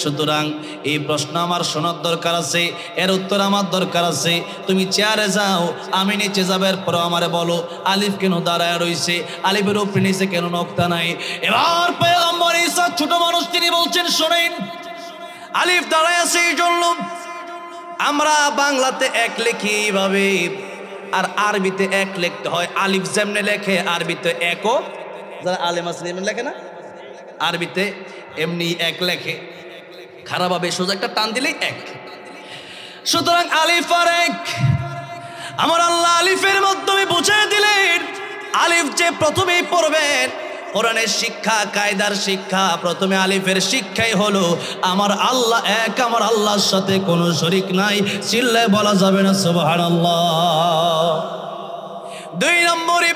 সুতরাং এই প্রশ্ন আমার শোনার দরকার আছে, এর উত্তর আমার দরকার আছে। তুমি চেয়ারে যাও, আমি নিচে যাবার পর আমারে বলো আলিফ কেন দাঁড়ায় রইছে, আলিফের উপরে নিচে কেন নক্তা নাই। এবার পয়গম্বর ঈসা ছোট মানুষ, তিনি বলছেন শোনেন, আলিফ দাঁড়ায় আছে এই জন্য আমরা বাংলাতে 1 লিখি এইভাবে, আর আরবিতে 1 লিখতে হয়। আলিফ যেমনে লেখে আরবিতে 1ও, যারা আলেম আছে এমনি লেখে না, আরবিতে এমনি 1 লেখে, খারাপভাবে সোজা একটা টান দিলেই 1। সুতরাং আলিফ আর 1 আমার আল্লাহ আলিফের মাধ্যমে বুঝিয়ে দিলেন। আলিফ যে প্রথমেই পড়বেন, কোরআনের শিক্ষা, কায়দার শিক্ষা, প্রথমে আলিফের শিক্ষাই হলো আমার আল্লাহ এক, আমার আল্লাহর সাথে কোনো শরীক নাই। চিল্লায় বলা যাবে না সুবহানাল্লাহ। 2 নম্বরে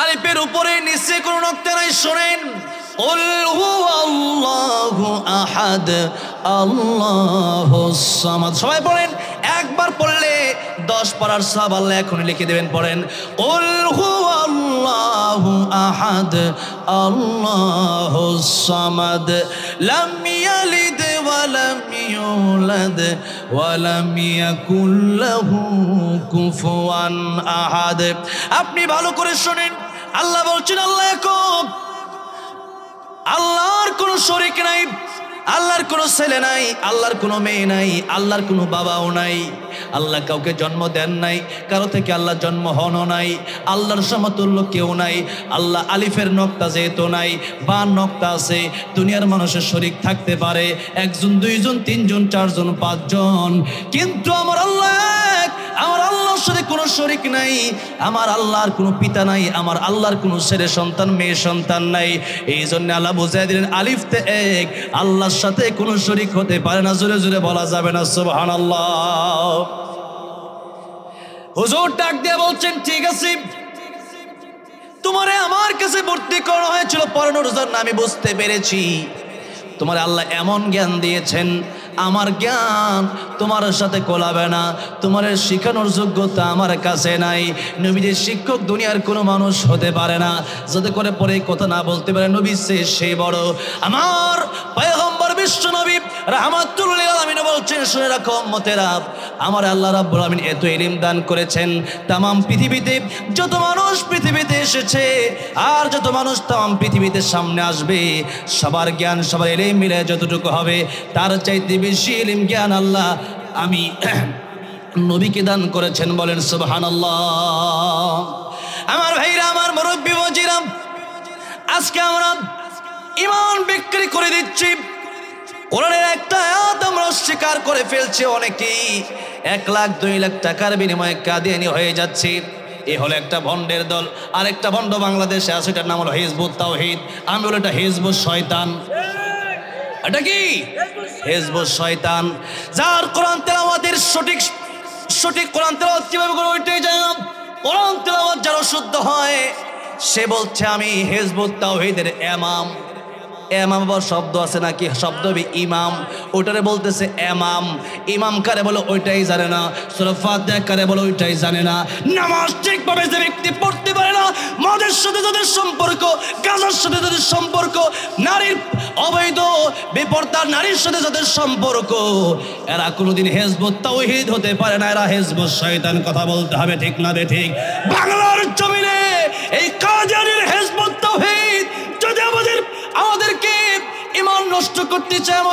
আলিফের উপরে নিচে কোনো নক্তা নাই। শোনেন, কুল হুয়াল্লাহু আহাদ আল্লাহুস সামাদ। সবাই পড়েন, একবার পড়লে 10 পড়ার সওয়াব আল্লাহ এখনই লিখে দেবেন। পড়েন, কুল হুয়াল্লাহু আল্লাহু আহাদ আল্লাহুস সামাদ লাম ইয়ালিদ ওয়া লাম ইউলাদ ওয়া লাম ইয়াকুল লাহু কুফুয়ান আহাদ। আপনি ভালো করে শুনেন, আল্লাহ বলছেন আল্লাহ একক, আল্লাহর কোনো শরীক নাই, আল্লাহর কোনো ছেলে নাই, আল্লাহর কোনো মেয়ে নাই, আল্লাহর কোনো বাবাও নাই। আল্লাহ কাউকে জন্ম দেন নাই, কারো থেকে আল্লাহ জন্ম হনও নাই, আল্লাহর সমতুল্য কেউ নাই। আল্লাহ আলিফের নক্তা যেহেতু নাই, বা নক্তা আছে। দুনিয়ার মানুষের শরীক থাকতে পারে, একজন, দুইজন, তিনজন, চারজন, পাঁচজন, কিন্তু আমার আল্লাহ এক। আমার আল্লাহর সাথে কোনো শরীক নাই, আমার আল্লাহর কোনো পিতা নাই, আমার আল্লাহর কোনো ছেলে সন্তান মেয়ে সন্তান নাই। এই জন্য আল্লাহ বুঝাই দিলেন আলিফতে এক, আল্লাহর সাথে কোনো শরীক হতে পারে না। জোরে জোরে বলা যাবে না সুবহানাল্লাহ। হুজুর ডাক দিয়ে বলছেন ঠিক আছে, তোমারে আমার কাছে ভর্তি করা হয়েছিল পড়ানোর জন্য, আমি বুঝতে পেরেছি তোমার আল্লাহ এমন জ্ঞান দিয়েছেন, আমার জ্ঞান তোমার সাথে কোলাবে না, তোমার শিখানোর যোগ্যতা আমার কাছে নাই। নবীদের শিক্ষক দুনিয়ার কোনো মানুষ হতে পারে না, যাতে করে পরে কথা না বলতে পারে নবী সে বড়। আমার পয়গম্বর বিশ্ব নবী রাহমাতুল লিল আলামিন বলছেন, শুনে রাখো উম্মতেরা, আমার আল্লাহ রাব্বুল আলামিন এত ইলম দান করেছেন, তামাম পৃথিবীতে যত মানুষ পৃথিবীতে এসেছে আর যত মানুষ তামাম পৃথিবীতে সামনে আসবে, সবার জ্ঞান সবার ইলম মিলে যতটুকু হবে, তার চাইতে বেশি ইলম জ্ঞান আল্লাহ আমি নবীকে দান করেছেন। বলেন সুবহানাল্লাহ। আমার ভাইরা, আমার মুরব্বি বাজিরা, আজকে আমরা ঈমান বিক্রি করে দিচ্ছি, কোরআনের একটা আয়াত আমরা স্বীকার করে ফেলছি। অনেকেই 1 লাখ 2 লাখ টাকার বিনিময়ে কাদিয়ানি হয়ে যাচ্ছে। এ হলো একটা ভণ্ডের দল। আরেকটা ভণ্ড বাংলাদেশে আছে, এটার নাম হলো হিজবুত তাওহীদ। আমি বলি এটা হিজবুত শয়তান। এটা কি? হিজবুত শয়তান। যার কোরআন তেলাওয়াতের সঠিক কোরআন তেলাওয়াত কিভাবে করে ওইটাই জানাম। কোরআন তেলাওয়াত যারা শুদ্ধ হয় সে বলছে আমি হিজবুত তাওহীদের ইমাম। এমাম আবার শব্দ আছে নাকি? শব্দ হবে ইমাম, ওটারে বলতেছে এমাম। ইমাম কারে বলো ওইটাই জানে না, সূরা ফাতিহা কারে বলো ওইটাই জানে না। নামাজ ঠিকভাবে যে ব্যক্তি পড়তে পারে না, মদের সাথে যাদের সম্পর্ক, গাঁজার সাথে যাদের সম্পর্ক, নারীর অবৈধ বেপরদা নারীর সাথে যাদের সম্পর্ক, এরা কোনোদিন হিজবুত তাওহীদ হতে পারে না, এরা হিজবুত শয়তান। কথা বলতে হবে ঠিক না বে ঠিক? বাংলার জমিনে এই কাদিয়ানির হিজবুত তাওহীদ যদি আমাদেরকে ঈমান নষ্ট করতে চায়,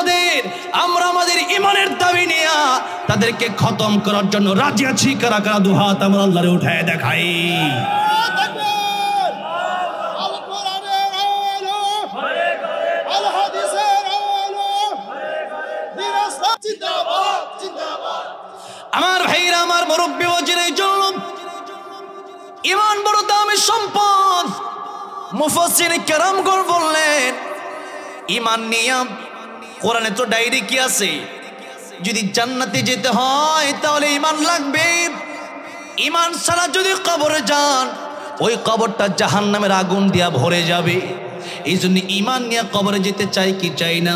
আমরা আমাদের ঈমানের দাবি নিয়ে তাদেরকে খতম করার জন্য রাজি আছি। কারা কারা দুহাত আমরা আল্লাহরে উঠায় দেখাই। আমার ভাইরা, আমার মুরব্বি ওয়াজির, এই জন্য ঈমান বড় দামি সম্পদ। মুফাসসিরিন কেরামগণ বললেন, ঈমান নিয়ে কোরআনে তো ডাইরি কি আছে, যদি জান্নাতে যেতে হয় তাহলে ঈমান লাগবে। ঈমান ছাড়া যদি কবরে যান, ওই কবরটা জাহান্নামের আগুন দিয়া ভরে যাবে। এই জন্য ঈমান নিয়ে কবরে যেতে চাই কি চাই না?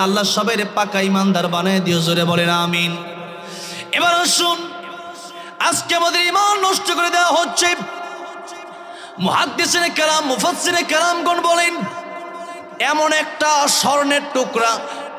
আল্লাহ সবাইরে পাকা ঈমানদার বানায় দিও। জোরে বলেন আমিন। এবার আসুন, আজকে আমাদের ঈমান নষ্ট করে দেওয়া হচ্ছে। মুহাদ্দিসিনে কেরাম, মুফাসসিরিনে কেরামগণ বলেন, এমন একটা স্বর্ণের টুকরা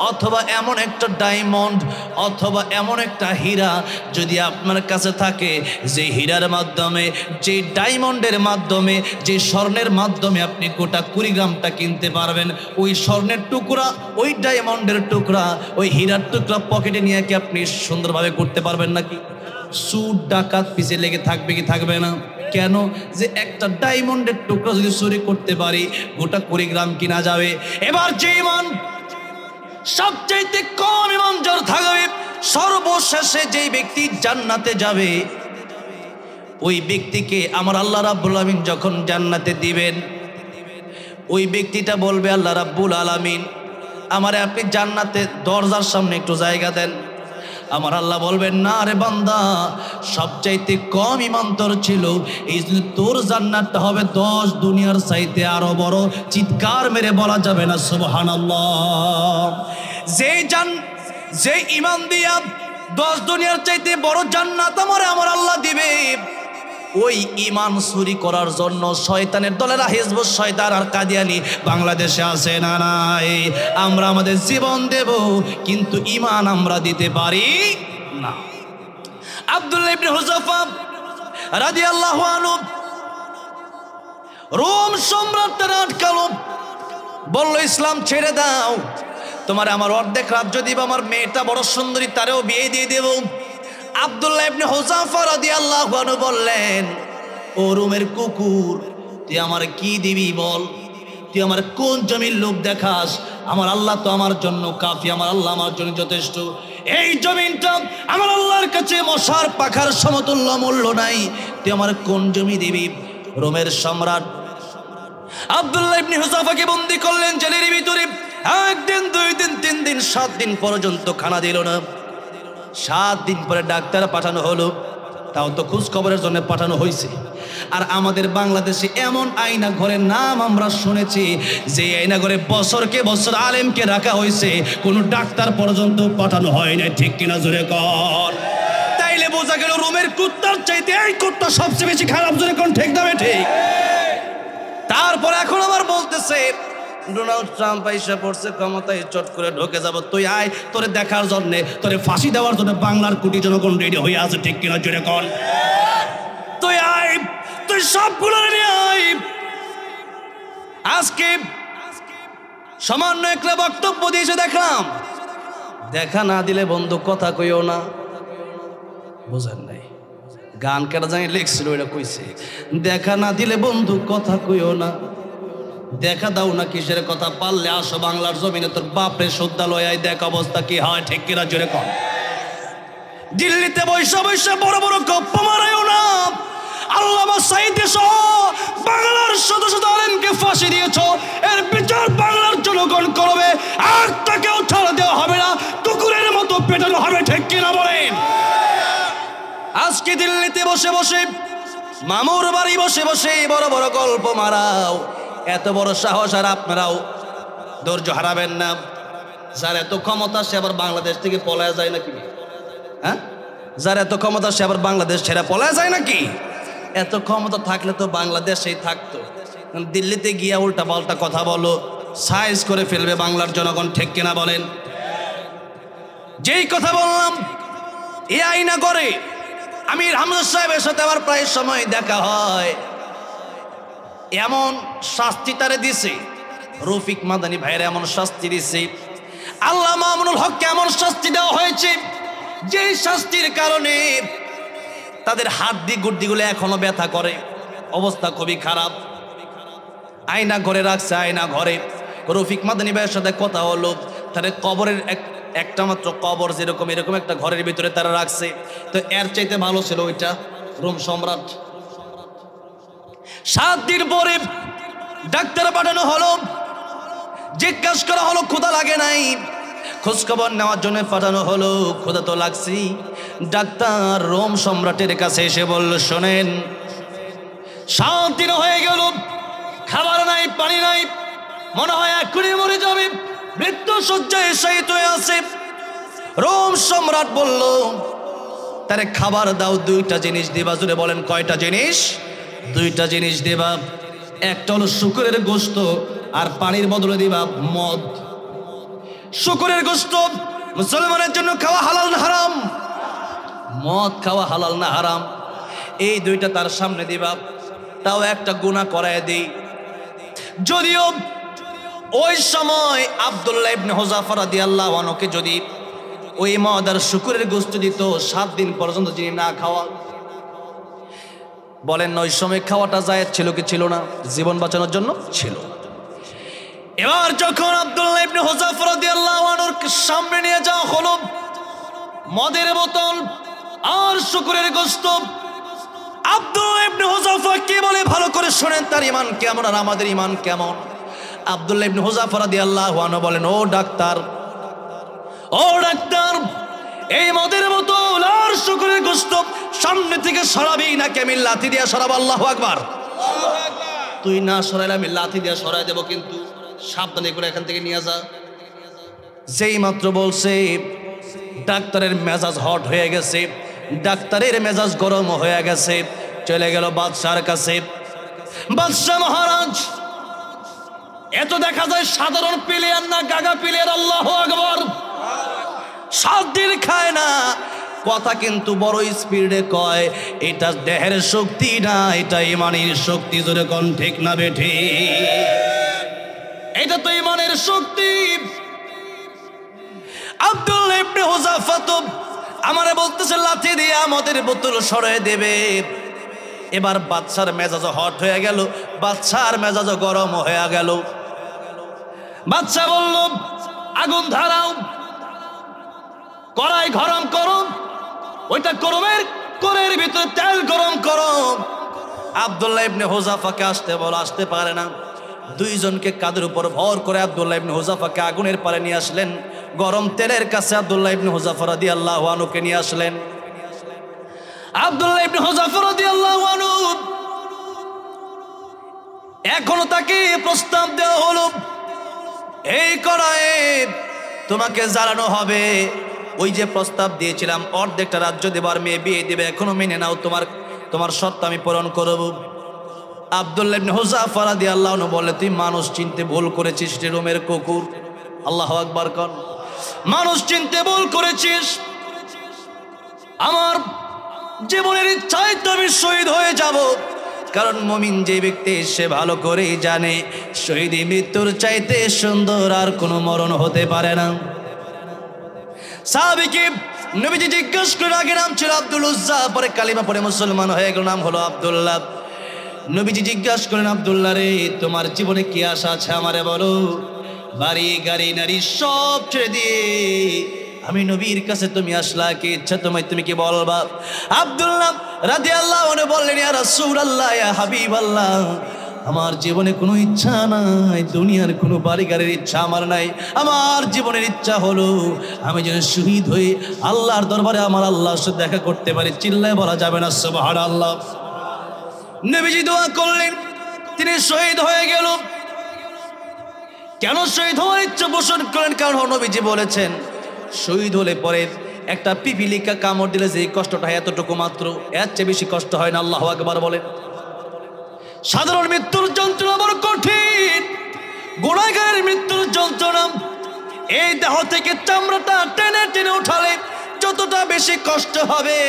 অথবা এমন একটা ডায়মন্ড অথবা এমন একটা হীরা যদি আপনার কাছে থাকে, যে হীরার মাধ্যমে, যে ডায়মন্ডের মাধ্যমে, যে স্বর্ণের মাধ্যমে আপনি গোটা 20 গ্রামটা কিনতে পারবেন, ওই স্বর্ণের টুকরা, ওই ডায়মন্ডের টুকরা, ওই হীরার টুকরা পকেটে নিয়ে কি আপনি সুন্দরভাবে করতে পারবেন নাকি? চুর ডাকাত পিছে লেগে থাকবে কি থাকবে না? কেন? যে একটা ডায়মন্ডের টুকরা যদি চুরি করতে পারি, গোটা 20 গ্রাম কিনা যাবে। এবার যে ঈমান সবচাইতে কম ঈমান যার থাকবে, সর্বশেষে যেই ব্যক্তি জান্নাতে যাবে, ওই ব্যক্তিকে আমার আল্লাহ রাব্বুল আলামিন যখন জান্নাতে দিবেন, ওই ব্যক্তিটা বলবে, আল্লাহ রাব্বুল আলামিন আমারে আপনি জান্নাতে দরজার সামনে একটু জায়গা দেন। আমার আল্লাহ বলবেন, না রে বান্দা, সবচাইতে কম ঈমান তোর ছিল, এই জন্য তোর জান্নাতটা হবে 10 দুনিয়ার চাইতে আরো বড়। চিৎকার মেরে বলা যাবে না সুবহানাল্লাহ? যে ঈমান দিয়া 10 দুনিয়ার চাইতে বড় জান্নাত আমার আল্লাহ দিবে, ওই ইমান চুরি করার জন্য শয়তানের দলেরা হিজবুত শয়তান আর কাদিয়ানি বাংলাদেশে আছে না নাই? আমরা আমাদের জীবন দেব, কিন্তু ইমান আমরা দিতে পারি না। আব্দুল্লাহ ইবনে হুযাফা রাদিয়াল্লাহু আনহু রোম সম্রাট তারা আটকালো, বলল ইসলাম ছেড়ে দাও, তোমার আমার অর্ধেক রাজ্য দিব, আমার মেয়েটা বড় সুন্দরী, তারেও বিয়ে দিয়ে দেব। আব্দুল্লাহ ইবনে হুযাফা রাদিয়াল্লাহু আনহু বললেন, ও রোমের কুকুর, তুই আমার কি দিবি বল? তুই আমার কোন জমির লোভ দেখাস? আমার আল্লাহ তো আমার জন্য কাফি, আমার আল্লাহ আমার জন্য যথেষ্ট। এই জমিনটা আমার আল্লাহর কাছে মশার পাখার সমতুল্য মূল্য নাই, তুই আমার কোন জমি দিবি? রোমের সম্রাট আব্দুল্লাহ ইবনে হুযাফাকে বন্দী করলেন জেলের ভিতরে। একদিন, 2 দিন, 3 দিন, 7 দিন পর্যন্ত খানা দিল না। 7 দিন পরে ডাক্তার পাঠানো হলো, তাও তো খোঁজ খবরের জন্য পাঠানো হয়েছে। আর আমাদের বাংলাদেশে এমন আয়না ঘরের নাম আমরা শুনেছি, যে আয়না ঘরে বছরকে বছর আলেমকে রাখা হয়েছে, কোনো ডাক্তার পর্যন্ত পাঠানো হয় না। ঠিক কিনা জোরে কর? তাইলে বোঝা গেল রোমের কুত্তার চাইতে এই কুত্তা সবচেয়ে বেশি খারাপ। জোরে কোন ঠিক দাবে ঠিক? তারপর এখন আবার বলতেছে ডোনাল্ড ট্রাম্প আইসা পড়ছে ক্ষমতায়, চট করে ঢুকে যাব, তুই আয়, তোরে দেখার জন্য, তোরে ফাঁসি দেওয়ার জন্য বাংলার কোটি জনগণ রেডি হয়ে আছে। ঠিক কিনা জোরে কর? তুই আয়, তুই সবগুলো নিয়ে আয়। আজকে সামান্য একটা বক্তব্য দিয়েছে দেখলাম, দেখা না দিলে বন্ধু কথা কইও না। বুঝেন নাই? গান কেটা জানি লিখছিল, ওইটা কইছে, দেখা না দিলে বন্ধু কথা কইও না। দেখা দাও না কিসের কথা? পারলে আসো বাংলার জমিনে, তোর বাপরে শ্রদ্ধালয় দেখ অবস্থা কি হয়। ঠিক কিনা জোরে কর? দিল্লিতে বৈশা বৈশা বড় বড় গপ্প মারায়ও না। আল্লামা সাঈদী সহ বাংলার শত শত আলেমকে ফাঁসি দিয়েছ, এর বিচার বাংলার জনগণ করবে। আর তাকেও ছাড়া দেওয়া হবে না, কুকুরের মতো পেটানো হবে। ঠিক কিনা বলেন? আজকে দিল্লিতে বসে বসে, মামুর বাড়ি বসে বসে বড় বড় গল্প মারাও, এত বড় সাহস। আর আপনারাও ধৈর্য হারাবেন না। যার এত ক্ষমতা সে আবার বাংলাদেশ থেকে পলায়া যায় নাকি? হ্যাঁ, যার এত ক্ষমতা সে আবার বাংলাদেশ ছেড়ে পলায়া যায় নাকি? এত ক্ষমতা থাকলে তো বাংলাদেশেই থাকতো। দিল্লিতে গিয়া উল্টা পাল্টা কথা বলো, সাইজ করে ফেলবে বাংলার জনগণ। ঠিক কিনা বলেন? যেই কথা বললাম, এ আইনা করে আমির হামজা সাহেবের সাথে আবার প্রায় সময় দেখা হয়। এমন শাস্তি তারে দিছে, রফিক মাদানী ভাইয়ের এমন শাস্তি দিছে, আল্লামা মামুনুল হককে এমন শাস্তি দেওয়া হয়েছে, যে শাস্তির কারণে তাদের হাড্ডি গুড্ডিগুলো এখনো ব্যথা করে, অবস্থা খুবই খারাপ। আয়না ঘরে রাখছে, আয়না ঘরে। রফিক মাদানী ভাইয়ের সাথে কথা হলো, তাদের কবরের একটা মাত্র কবর, যেরকম এরকম একটা ঘরের ভিতরে তারা রাখছে। তো এর চাইতে ভালো ছিল ওইটা, রোম সম্রাট। 7 দিন পরে ডাক্তার পাঠানো হলো, জিজ্ঞাসা করা হলো ক্ষুধা লাগে নাই? খোঁজখবর নেওয়ার জন্য পাঠানো হলো, ক্ষুধা তো লাগছি। ডাক্তার রোম সম্রাটের কাছে এসে বলল, শোনেন, 7 দিন হয়ে গেল, খাবার নাই, পানি নাই, মনে হয় এখনই মরে যাবে, মৃত্যু শয্যায় শায়িত হয়ে আছে। রোম সম্রাট বলল, তারে খাবার দাও, 2টা জিনিস দিবা। জুড়ে বলেন কয়টা জিনিস? 2টা জিনিস দেবা। একটা হলো শুকরের গোশত, আর পানির বদলে দিবা মদ। শুকরের গোশত মুসলমানের জন্য খাওয়া হালাল না হারাম? মদ খাওয়া হালাল না হারাম? এই 2টা তার সামনে দিবা। তাও একটা গুনাহ করায় দেই। যদিও ওই সময় আব্দুল্লাহ ইবনে হুযাফা রাদিয়াল্লাহু আনহুকে যদি ওই মদ আর শুকরের গোশত দিত, 7 দিন পর্যন্ত যিনি না খাওয়া, বলেন ওই সময় খাওয়াটা জায়েজ ছিল কি ছিল না? জীবন বাঁচানোর জন্য ছিল। এবার যখন আব্দুল্লাহ ইবনে হুযাফা রাদিয়াল্লাহু আনহুর সামনে নিয়ে যাওয়া হলো মদের বোতল আর শুকরের গোশত, আব্দুল্লাহ ইবনে হুযাফা কি বলে ভালো করে শুনেন, তার ঈমান কেমন আর আমাদের ঈমান কেমন। আব্দুল্লাহ ইবনে হুযাফা রাদিয়াল্লাহু আনহু বলেন, ও ডাক্তার, ও ডাক্তার, এই মদের বোতল আর শুকরের গোশত সামনে থেকে সরাবি নাকি আমি লাথি দিয়া সরাবো? আল্লাহু আকবার। তুই না সরাইলে আমি লাথি দিয়া সরাই দেব, কিন্তু সাবধানে করে এখান থেকে নিয়ে যা। যেই মাত্র বলছে, ডাক্তারের মেজাজ হট হয়ে গেছে, ডাক্তারের মেজাজ গরম হয়ে গেছে। চলে গেল বাদশার কাছে। বাদশা মহারাজ, এত দেখা যায় সাধারণ প্লেয়ার না, গাগা প্লেয়ার। আল্লাহু আকবার। 7 দিন খায় না, কথা কিন্তু বড় স্পিডে কয়। এটা দেহের শক্তি না, এটা ইমানের শক্তি। জোরে কোন ঠিক না বেঠি? এটা তো ইমানের শক্তি। আব্দুল্লাহ ইবনে হুযাফা তো আমারে বলতেছে লাঠি দিয়ে আমাদের বোতল সরিয়ে দেবে। এবার বাদশার মেজাজ হট হয়ে গেল, বাদশার মেজাজ গরম হয়ে গেল। বাদশা বলল, আগুন ধরাও, কড়াই গরম করো, ওইটা গরমের কড়াইয়ের ভিতরে তেল গরম করো। আব্দুল্লাহ ইবনে হুযাফাকে আসতে বলো, আসতে পারে না। দুইজনকে কাঁধের উপর ভর করে আব্দুল্লাহ ইবনে হুযাফাকে আগুনের পারে নিয়ে আসলেন। গরম তেলের কাছে আব্দুল্লাহ ইবনে হুযাফা রাদিয়াল্লাহু আনহুকে নিয়ে আসলেন। আব্দুল্লাহ ইবনে হুযাফা রাদিয়াল্লাহু আনহু, এখনো তাকে প্রস্তাব দেওয়া হলো, এই কড়াইয়ে তোমাকে জ্বালানো হবে। ওই যে প্রস্তাব দিয়েছিলাম অর্ধেকটা রাজ্য দেবার, মেয়ে বিয়ে দেবে, এখনো মেনে নাও, তোমার শর্ত আমি পূরণ করব। আব্দুল্লাহ ইবনে হুযাফা রাদিয়াল্লাহু আনহু বলে, তুই মানুষ চিনতে ভুল করেছিস রে রোমের কুকুর। আল্লাহু আকবার কর। মানুষ চিনতে ভুল করেছিস। আমার জীবনের ইচ্ছায় তো আমি শহীদ হয়ে যাব, কারণ মুমিন যে ব্যক্তি সে ভালো করেই জানে শহীদি মৃত্যুর চাইতে সুন্দর আর কোনো মরণ হতে পারে না। সাহাবীকে নবীজি জিজ্ঞেস করে, আগে নাম ছিল আব্দুল উজ্জা, পরে কালিমা পড়ে মুসলমান হয়ে গেল, নাম হলো আব্দুল্লাহ। নবীজি জিজ্ঞাসা করেন, আব্দুল্লাহ রে, তোমার জীবনে কি আশা আছে আমারে বলো। বাড়ি গাড়ি নারী সব ছেড়ে দিয়ে আমি নবীর কাছে তুমি আসলা, কি ইচ্ছা তোমায়, তুমি কি বলবা? আব্দুল্লাহ রাদিয়াল্লাহু আনহু বললেন, ইয়া রাসূলুল্লাহ, ইয়া হাবিবাল্লাহ, আমার জীবনে কোনো ইচ্ছা নাই, দুনিয়ার কোনো বাড়ি গাড়ির ইচ্ছা আমার নাই। আমার জীবনের ইচ্ছা হলো আমি যেন শহীদ হয়ে আল্লাহর দরবারে আমার আল্লাহর সাথে দেখা করতে পারি। চিল্লায় বলা যাবে না সুবহানাল্লাহ? নবীজি দোয়া করলেন, তিনি শহীদ হয়ে গেল। কেন শহীদ হওয়ার ইচ্ছা পোষণ করেন? কারণ নবীজি বলেছেন, শহীদ হলে পরে একটা পিপিলিকা কামড় দিলে যে কষ্টটা হয় এতটুকু মাত্র, এর চেয়ে বেশি কষ্ট হয় না। আল্লাহু আকবার বলেন। সাধারণ মৃত্যুর যন্ত্রণা বড় কঠিন, গুনাহগারের মৃত্যুর যন্ত্রণা এই দেহ থেকে চামড়াটা টেনে টেনে উঠালে যতটা বেশি কষ্ট হবে,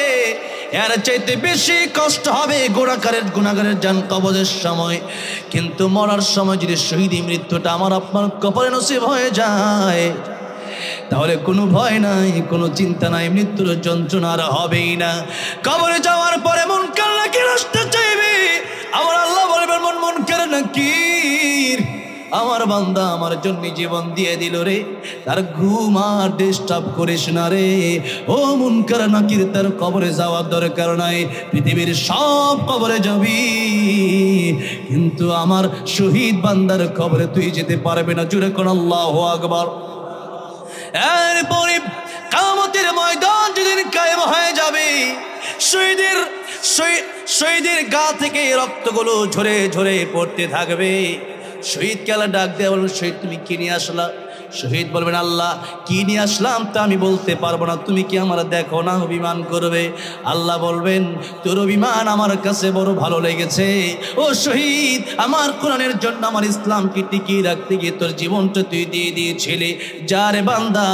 এর চাইতে বেশি কষ্ট হবে গুনাহগারের জান কবজের সময়। কিন্তু মরার সময় যদি শহীদি মৃত্যুটা আমার আপনার কপালে নসিব হয়ে যায়, তাহলে কোনো ভয় নাই, কোনো চিন্তা নাই, মৃত্যুর যন্ত্রণা আর হবেই না। কবরে যাওয়ার পরে মুনকার নাকির আসতে চাইবে, আমার আল্লাহ বলবেন, মুনকার নাকির, আমার বান্দা আমার জন্য জীবন দিয়ে দিল রে, তার ঘুম আর ডিস্টার্ব করিস না রে। ও মুনকার নাকির, তার কবরে যাওয়ার দরকার নাই, পৃথিবীর সব কবরে যাবি, কিন্তু আমার শহীদ বান্দার কবরে তুই যেতে পারবি না। জুড়ে কোন আল্লাহু আকবার। এরপরে কিয়ামতের ময়দান যেদিন কায়েম হয়ে যাবে, শহীদের গা থেকে রক্তগুলো ঝরে ঝরে পড়তে থাকবে। শহীদ কেলা ডাক দেয়া বলবেন, শহীদ তুমি কি নিয়ে আসলা? শহীদ বলবেন, আল্লাহ কি নিয়ে আসলাম তা আমি বলতে পারবো না, তুমি কি আমার দেখো না অভিমান করবে? আল্লাহ বলবেন, তোর অভিমান আমার কাছে বড় ভালো লেগেছে। ও শহীদ, আমার কোরআনের জন্য, আমার ইসলামকে টিকিয়ে রাখতে গিয়ে তোর জীবনটা তুই দিয়ে দিয়েছিলি। যারে বান্দা,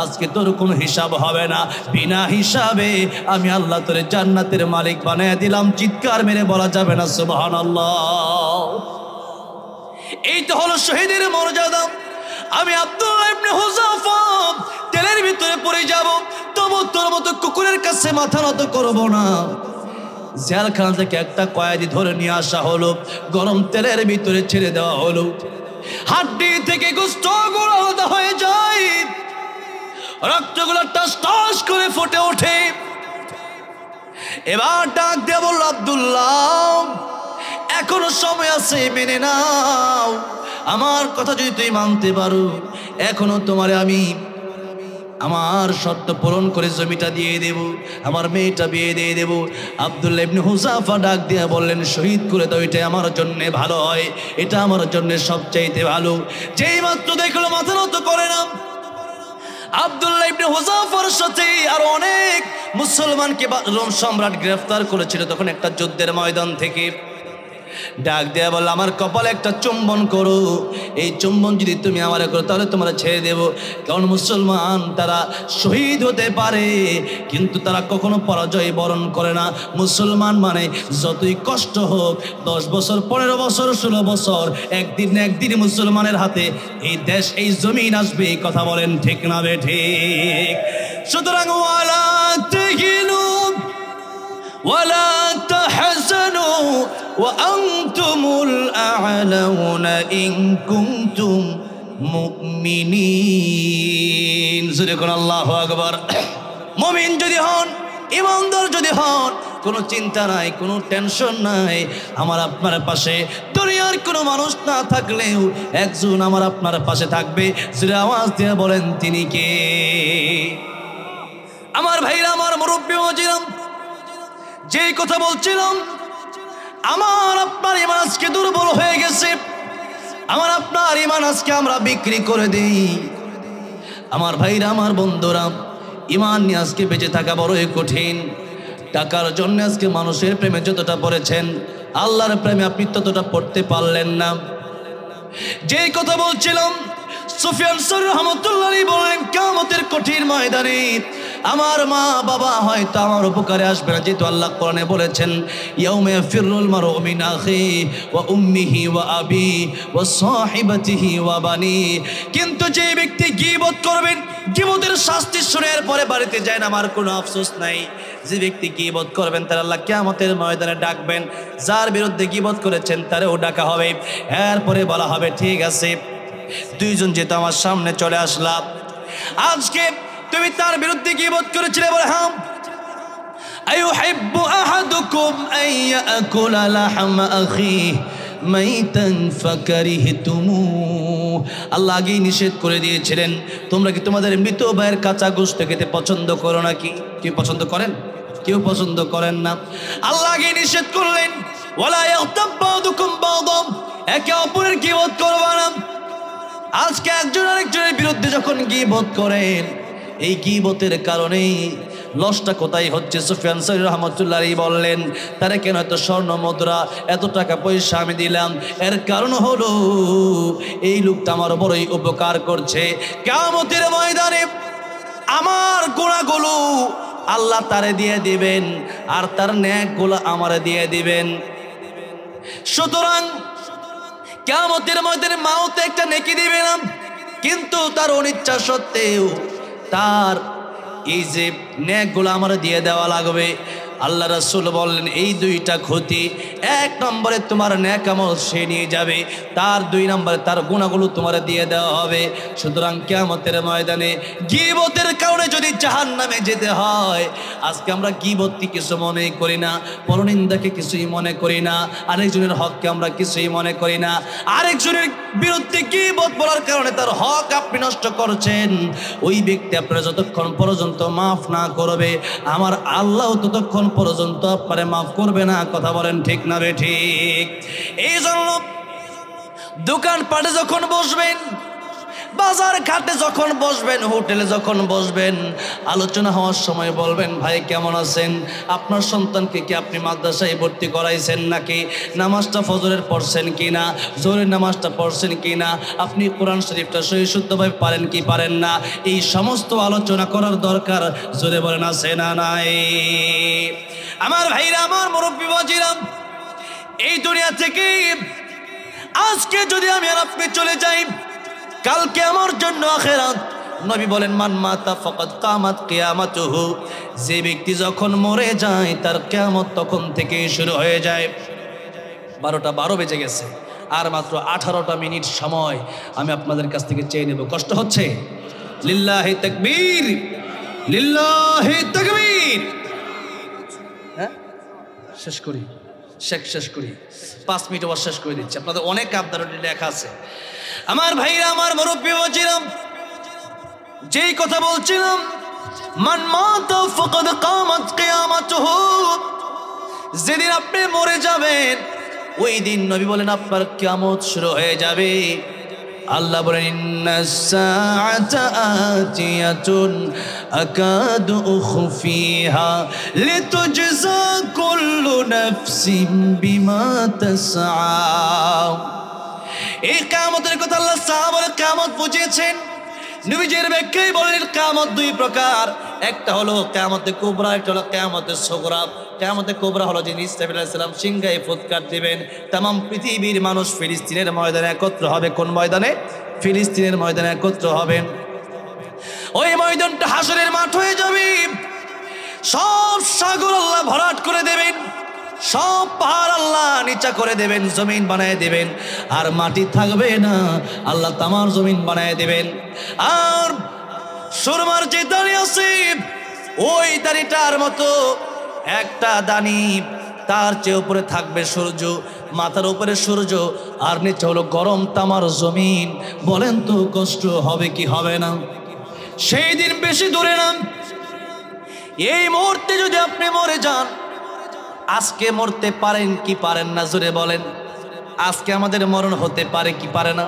আজকে তোর কোনো হিসাব হবে না, বিনা হিসাবে আমি আল্লাহ তোর জান্নাতের মালিক বানিয়ে দিলাম। চিৎকার মেরে বলা যাবে না সুবহানাল্লাহ? এই তো হলো শহীদের মর্যাদা। আমি আব্দুল্লাহ ইবনে হুযাফা তেলের ভিতরে পড়ে যাব, তবু তোর মতো কুকুরের কাছে মাথা নত করব না। জেলখানা থেকে একটা কয়েদি ধরে নিয়ে আসা হলো, গরম তেলের ভিতরে ছেড়ে দেওয়া হলো। হাড্ডি থেকে গোশতগুলো আলাদা হয়ে যায়, রক্তগুলো টাস টাস করে ফুটে ওঠে। এবার ডাক দিয়ে বলল, আব্দুল্লাহ, এখনো সময় আছে, মেনে নাও। আমার কথা যদি তুই মানতে পারো, এখনো তোমারে আমি আমার শর্ত পূরণ করে জমিটা দিয়ে দেব, আমার মেয়েটা বিয়ে দিয়ে দেব। আব্দুল্লাহ ইবনে হুযাফা ডাক দিয়ে বললেন, শহীদ করে দাও, এটা আমার জন্য ভালো হয়, এটা আমার জন্য সবচাইতে ভালো। যেই মাত্র দেখলো মাথা নত করে না। আব্দুল্লাহ ইবনে হুযাফার সাথে আর অনেক মুসলমানকে রোম সম্রাট গ্রেফতার করেছিল তখন একটা যুদ্ধের ময়দান থেকে। ডাক দেয়া বল, আমার কপালে একটা চুম্বন করো, এই চুম্বন যদি তুমি আমার করো তাহলে তোমরা ছেড়ে দেব। কারণ মুসলমান তারা শহীদ হতে পারে কিন্তু তারা কখনো পরাজয় বরণ করে না। মুসলমান মানে যতই কষ্ট হোক, 10 বছর 15 বছর 16 বছর, একদিন না একদিন মুসলমানের হাতে এই দেশ এই জমিন আসবে। এই কথা বলেন ঠিক না বেঠিক? সুতরাং ওয়ালা তাহিনু ওয়ালা তাহজানু وأنتم الأعلون إن كنتم مؤمنين। যখন আল্লাহু আকবার। মুমিন যদি হন, ইমানদার যদি হন, কোনো চিন্তা নাই, কোনো টেনশন নাই। আমার আপনার পাশে দুনিয়ার কোনো মানুষ না থাকলেও একজন আমার আপনার পাশে থাকবে। জোরে আওয়াজ দিয়ে বলেন তিনি কে? আমার ভাইরা, আমার মুরব্বী ওয়াজিরাম, যেই কথা বলছিলাম, আমার আপনার ইমান আজকে দুর্বল হয়ে গেছে। আমার আপনার ইমান আজকে আমরা বিক্রি করে দিই। আমার ভাইরা, আমার বন্ধুরা, ইমান নিয়ে আজকে বেঁচে থাকা বড়ই কঠিন। টাকার জন্য আজকে মানুষের প্রেমে যতটা পড়েছেন, আল্লাহর প্রেমে আপনি ততটা পড়তে পারলেন না। যেই কথা বলছিলাম, সুফিয়ান সৌরি রাহমাতুল্লাহ আলাইহি বলেন, কিয়ামতের কঠিন ময়দানে আমার মা বাবা হয়তো আমার উপকারে আসবে না, যেহেতু আল্লাহ কোরআনে বলেছেন ইয়াউমা ইয়াফিরুল মারউ মিন আখিহি ওয়া উম্মিহি ওয়া আবি ওয়া সাহিবাতিহি ওয়া বানি। কিন্তু যে ব্যক্তি গীবত করবেন, গীবতের শাস্তি শুনের পরে বাড়িতে যায় না, আমার কোনো আফসোস নাই। যে ব্যক্তি গীবত করবেন তার আল্লাহ কিয়ামতের ময়দানে ডাকবেন, যার বিরুদ্ধে গীবত করেছেন তারেও ডাকা হবে। এরপরে বলা হবে ঠিক আছে, দুইজন যেহেতু আমার সামনে চলে আসলাম, আজকে তুমি তার বিরুদ্ধে গীবত করেছিলে, বলে হ্যাঁ। আইয়ুহিব্বু আহাদুকুম আন ইয়াকুলা লাহমা আখিহি মাইতান ফাকারিহতুমু। আল্লাহ আগেই নিষেধ করে দিয়েছিলেন, তোমরা কি তোমাদের মৃত ভাইয়ের কাঁচা গোশত খেতে পছন্দ করো নাকি? কেউ পছন্দ করেন? কেউ পছন্দ করেন না। আল্লাহ আগেই নিষেধ করলেন, ওয়ালা ইয়াগতাব বা'দুকুম বা'দাম, একে অপরের গীবত করবা না। আজকে একজন আরেকজনের বিরুদ্ধে যখন গীবত করেন, এই গীবতের কারণেই লসটা কোথায় হচ্ছে? সুফিয়ান সৌরি রাহমাতুল্লাহ আলাইহি বললেন, তারে কেন এত স্বর্ণ মুদ্রা, এত টাকা পয়সা আমি দিলাম? এর কারণ হলো এই লোকটা আমার বড়ই উপকার করছে। কিয়ামতের ময়দানে আমার গুনাহগুলো আল্লাহ তারে দিয়ে দিবেন, আর তার নেকগুলো আমারে দিয়ে দিবেন। সুতরাং কিয়ামতের ময়দানে মাও তো একটা নেকি দিবে না, কিন্তু তার অনিচ্ছা সত্ত্বেও তার এই যে নেকগুলো আমার দিয়ে দেওয়া লাগবে। আল্লাহ রাসূল বললেন, এই দুইটা ক্ষতি, এক নম্বরে তোমার নেক আমল সে নিয়ে যাবে, তার 2 নম্বরে তার গুনাহগুলো তোমার দিয়ে দেওয়া হবে। সুতরাং কিয়ামতের ময়দানে গীবতের কারণে যদি জাহান্নামে যেতে হয়, আজকে আমরা গীবতকে কিছু মনে করি না, পরনিন্দাকে কিছুই মনে করি না, আরেকজনের হককে আমরা কিছুই মনে করি না। আরেকজনের বিরুদ্ধে গীবত বলার কারণে তার হক আপনি নষ্ট করছেন। ওই ব্যক্তি আপনারা যতক্ষণ পর্যন্ত মাফ না করবে, আমার আল্লাহ ততক্ষণ পর্যন্ত আপনারে মাফ করবে না। কথা বলেন ঠিক না রে ঠিক? এই জন্য দোকান পাটে যখন বসবেন, বাজার ঘাটে যখন বসবেন, হোটেলে যখন বসবেন, আলোচনা হওয়ার সময় বলবেন, ভাই কেমন আছেন? আপনার সন্তানকে কি আপনি মাদ্রাসায় ভর্তি করাইছেন নাকি? নামাজটা ফজরের পড়ছেন কিনা? জোহরের নামাজটা পড়ছেন কিনা? আপনি কোরআন শরীফটা সহি শুদ্ধভাবে পারেন কি পারেন না? এই সমস্ত আলোচনা করার দরকার। জোরে বলেন আছে না নাই? আমার ভাইরা, আমার মুরব্বী বাজিরাম, এই দুনিয়া থেকে আজকে যদি আমি আর আপনি চলে যাই, কালকে আমার জন্য আখিরাত। নবী বলেন, মান মাতা ফাকাদ কামাত কিয়ামাতুহু, যে ব্যক্তি যখন মরে যায় তার কিয়ামত তখন থেকে শুরু হয়ে যায়। 12টা 12 বেজে গেছে, আর মাত্র 18টা মিনিট সময় আমি আপনাদের কাছ থেকে চেয়ে নেব। কষ্ট হচ্ছে? লিল্লাহি তাকবীর, লিল্লাহি তাকবীর। হ্যাঁ, শেষ করি, শেষ করি, 5 মিনিট ওয়াজ শেষ করে দিচ্ছি। আপনাদের অনেক আবদার লেখা আছে। আমার ভাইরা, আমার মুরব্বী বাজিরাম, যেই কথা বলছিলাম, মান মাতা ফাকাদ কামাত কিয়ামাতুহু, যেদিন আপনি মরে যাবেন ওই দিন নবী বলেন আপনার কিয়ামত শুরু হয়ে যাবে। আল্লাহ বলেন ইন্নাস সাআতা আতিয়াতুন আকাদু উখফিহা লিতুজজা কুল্লু নাফসিন বিমা তাসআ। এই কিয়ামতের কথা আল্লাহ সাহাবারা কিয়ামত বুঝিয়েছেন। নবীজির ব্যাখ্যায় বলেন কিয়ামত দুই প্রকার, একটা হলো কিয়ামতে কুবরা, একটা হলো কিয়ামতে সুগরা। কিয়ামতে কুবরা হলো যিনি ঈসা আলাইহিস সালাম সিংহায় ফুৎকার দিবেন, तमाम পৃথিবীর মানুষ ফিলিস্তিনের ময়দানে একত্র হবে। কোন ময়দানে? ফিলিস্তিনের ময়দানে একত্র হবেন। ওই ময়দানটা হাসরের মাঠ হয়ে যাবে। সব সাগর আল্লাহ ভরাট করে দেবেন, সব পাহাড় আল্লাহ নিচা করে দেবেন, জমিন বানায় দেবেন, আর মাটি থাকবে না, আল্লাহ তামার জমিন বানায় দেবেন। আর সুরমার যে দাড়ি আছে ওই দাড়িটার মতো একটা দানি, তার চেয়ে উপরে থাকবে সূর্য, মাথার উপরে সূর্য, আর নিচে হলো গরম তামার জমিন। বলেন তো কষ্ট হবে কি হবে না? সেই দিন বেশি দূরে না। এই মুহূর্তে যদি আপনি মরে যান, আজকে মরতে পারেন কি পারেন না? জোরে বলেন। আজকে আমাদের মরণ হতে পারে কি পারে না?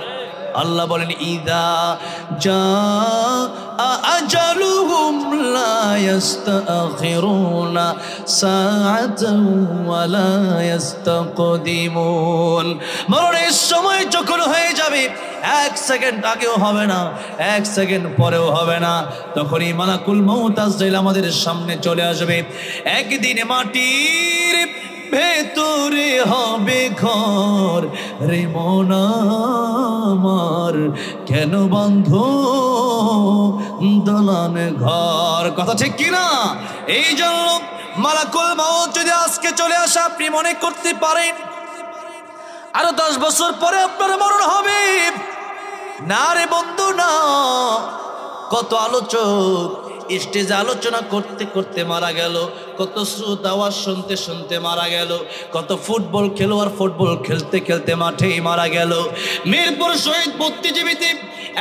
আল্লাহ বলেন ইদা জা আজালুহুম লা ইস্তাখিরুনা সাআতান ওয়া লা ইস্তাকদিমুন। মরণের সময় যখন হয়ে যাবে, এক সেকেন্ড আগেও হবে না, এক সেকেন্ড পরেও হবে না, তখনই মালাকুল মউত আজরাইল আমাদের সামনে চলে আসবে। একদিন মাটির ভেতরে হবে ঘর, রে মন আমার কেন বন্ধ দলান ঘর। কথা ঠিক কিনা? এই জন্য মালাকুল মউত যদি আজকে চলে আসে, আপনি মনে করতে পারেন আরো 10 বছর পরে আপনার মরণ হবে। না রে বন্ধু না। কত আলোচক স্টেজে আলোচনা করতে করতে মারা গেল, কত শ্রোত আওয়াজ শুনতে শুনতে মারা গেল, কত ফুটবল খেলোয়াড় ফুটবল খেলতে খেলতে মাঠেই মারা গেল। মিরপুর শহীদ বুদ্ধিজীবীতে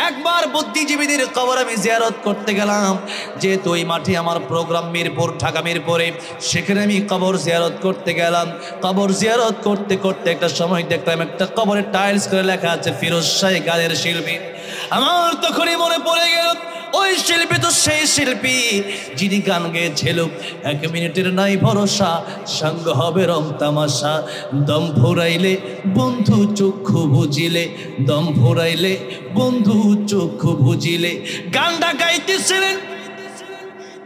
একবার বুদ্ধিজীবীদের কবর আমি জিয়ারত করতে গেলাম, যেহেতু ওই মাঠে আমার প্রোগ্রাম মিরপুর, ঢাকা মিরপুরে, সেখানে আমি কবর জিয়ারত করতে গেলাম। কবর জিয়ারত করতে করতে একটা সময় দেখলাম একটা কবরে টাইলস করে লেখা আছে ফিরোজ শাহ গানের শিল্পী। আমার তখনই মনে পড়ে গেল ওই শিল্পী তো সেই শিল্পী যিনি গান গেয়েছিল 1 মিনিটের নাই ভরসা, সঙ্গ হবে রং তামাশা, দম ফুরাইলে বন্ধু চক্ষু বুঝিলে, দম ফুরাইলে বন্ধু চক্ষু বুঝিলে। গানটা গাইতেছিলেন,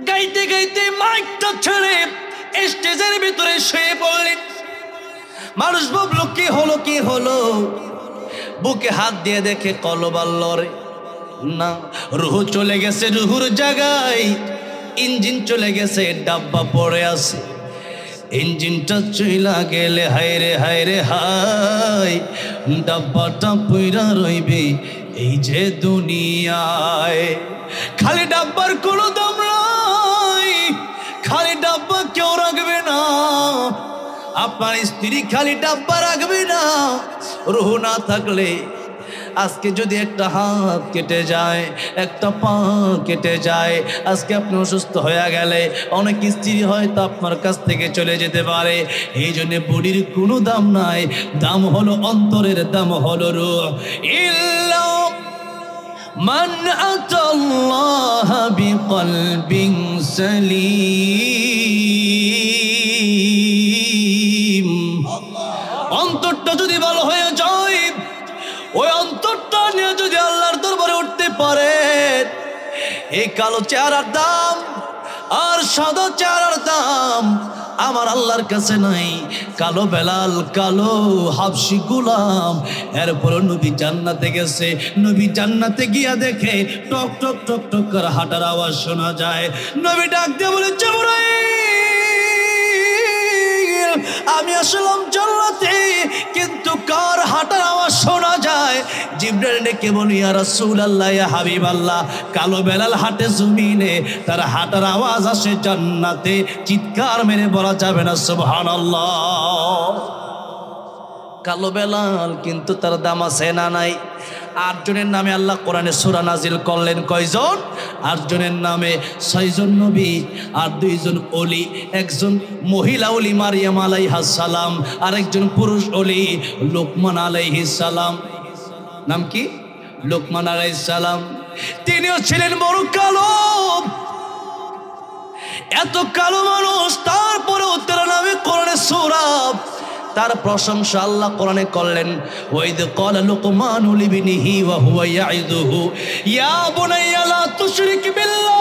গাইতে গাইতে মাইকটা ছেড়ে স্টেজের ভিতরে শুয়ে পড়লেন। মানুষ ভাবলো কি হলো কি হলো, বুকে হাত দিয়ে দেখে কলবাল লড়ে না, রুহ চলে গেছে রুহুর জায়গায়, ইঞ্জিন চলে গেছে ডাব্বা পড়ে আছে। ইঞ্জিনটা চইলা গেলে হায় রে হায় রে হায়, ডাব্বাটা পইরা রইবে এই যে দুনিয়ায়। খালি ডাব্বার কোনো দাম নাই, খালি ডাব্বা কেউ রাখবে না। আপনার স্ত্রী খালি ডাব্বা রাখবে না। রুহ না থাকলে আজকে যদি একটা হাত কেটে যায়, একটা পা কেটে যায়, আজকে আপনি অসুস্থ হয়ে গেলে অনেক স্ত্রী হয়তো আপনার কাছ থেকে চলে যেতে পারে। এই জন্য বডির কোনো দাম নাই, দাম হলো অন্তরের, দাম হলো রূহ। ইল্লা মান আতাল্লাহ বিকলবিন সালিম। অন্তরটা যদি ভালো হয়ে যায়, ওই অন্তরটা নিয়ে যদি আল্লাহর দরবারে উঠতে পারে, এই কালো চেহারার দাম আর সাদা চেহারার দাম আমার আল্লাহর কাছে নাই। কালো বেলাল, কালো হাবশি গোলাম, এরপর নবী জান্নাতে গেছে। নবী জান্নাতে গিয়া দেখে টক টক টক টক করে হাঁটার আওয়াজ শোনা যায়। নবী ডাক দিয়ে বলে, জিবরাইল, আমি আসলাম জান্নাতে, কিন্তু কার হাঁটার আওয়াজ শোনা যায়? জিবরাইল ডেকে বলি, ইয়া রাসূলুল্লাহ, ইয়া হাবিবাল্লাহ, কালো বেলাল হাঁটে জমিনে, তার হাঁটার আওয়াজ আসে জান্নাতে। চিৎকার মেরে বলা যাবে না সুবহানাল্লাহ। কালো বেলাল কিন্তু তার দাম আছে না নাই? 8 জনের নামে আল্লাহ কোরআনে সূরা নাজিল করলেন। কয়জন? 8 জনের নামে 6 জন নবী আর 2 জন ওলি। একজন মহিলা ওলি মারিয়াম আলাইহিস সালাম, আর একজন পুরুষ ওলি লোকমান আলাইহিস সালাম। নাম কি? লোকমান আলাইহিস সালাম তিনিও ছিলেন বড় কালো, এত কালো মানুষ, তারপরেও তার নামে কোরআনে সূরা, তার প্রশংসা আল্লাহ কোরআনে করলেন। ওয়াইদ ক্বালা লুকমানু লিবনিহি ওয়া হুয়া ইয়াইযুহু ইয়া বুনাইয়া লা তুশরিক বিল্লাহ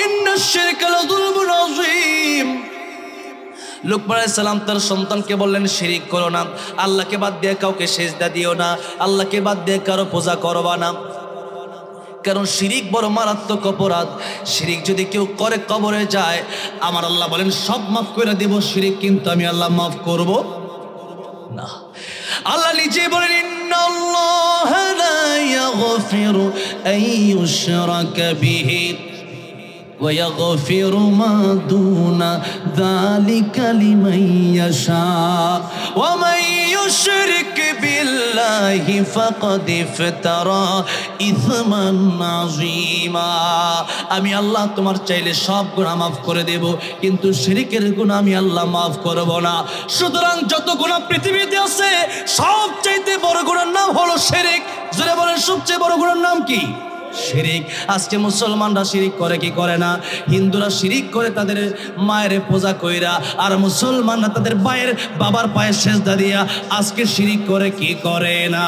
ইন্নাশ শিরকা লাযুলমুন আযীম। লুকমান আলাইহিস সালাম তার সন্তানকে বললেন, শিরিক করো না, আল্লাহকে বাদ দিয়ে কাউকে সেজদা দিও না, আল্লাহকে বাদ দিয়ে কারো পূজা করবা না, কারণ শিরিক বড় মারাত্মক অপরাধ। শিরিক যদি কেউ করে কবরে যায়, আমার আল্লাহ বলেন সব মাফ করে দেব, শিরিক কিন্তু আমি আল্লাহ মাফ করব না। আল্লাহ নিজে বলেন, ইন্নাল্লাহা লা ইয়াগফিরু আন ইউশরাকা বিহি ওয়া ইয়াগফিরু মা দুনা যালিকা লিমান ইয়াশা ওয়া মান ইউশরিক বিল্লাহি ফাকাদ ইফতারা ইসমান আযীমা। আমি আল্লাহ তোমার চাইলে সব গুনাহ মাফ করে দেব, কিন্তু শিরকের গুনাহ আমি আল্লাহ মাফ করব না। সুতরাং যত গুনাহ পৃথিবীতে আছে সবচেয়ে বড় গুনার নাম হলো শিরক। জোরে বলেন, সবচেয়ে বড় গুনার নাম কি? শিরিক। আজকে মুসলমানরা শিরিক করে কি করে না? হিন্দুরা শিরিক করে তাদের মায়ের পূজা কইরা, আর মুসলমানরা তাদের বাবার পায়ে সেজদা দিয়া আজকে শিরিক করে কি করে না?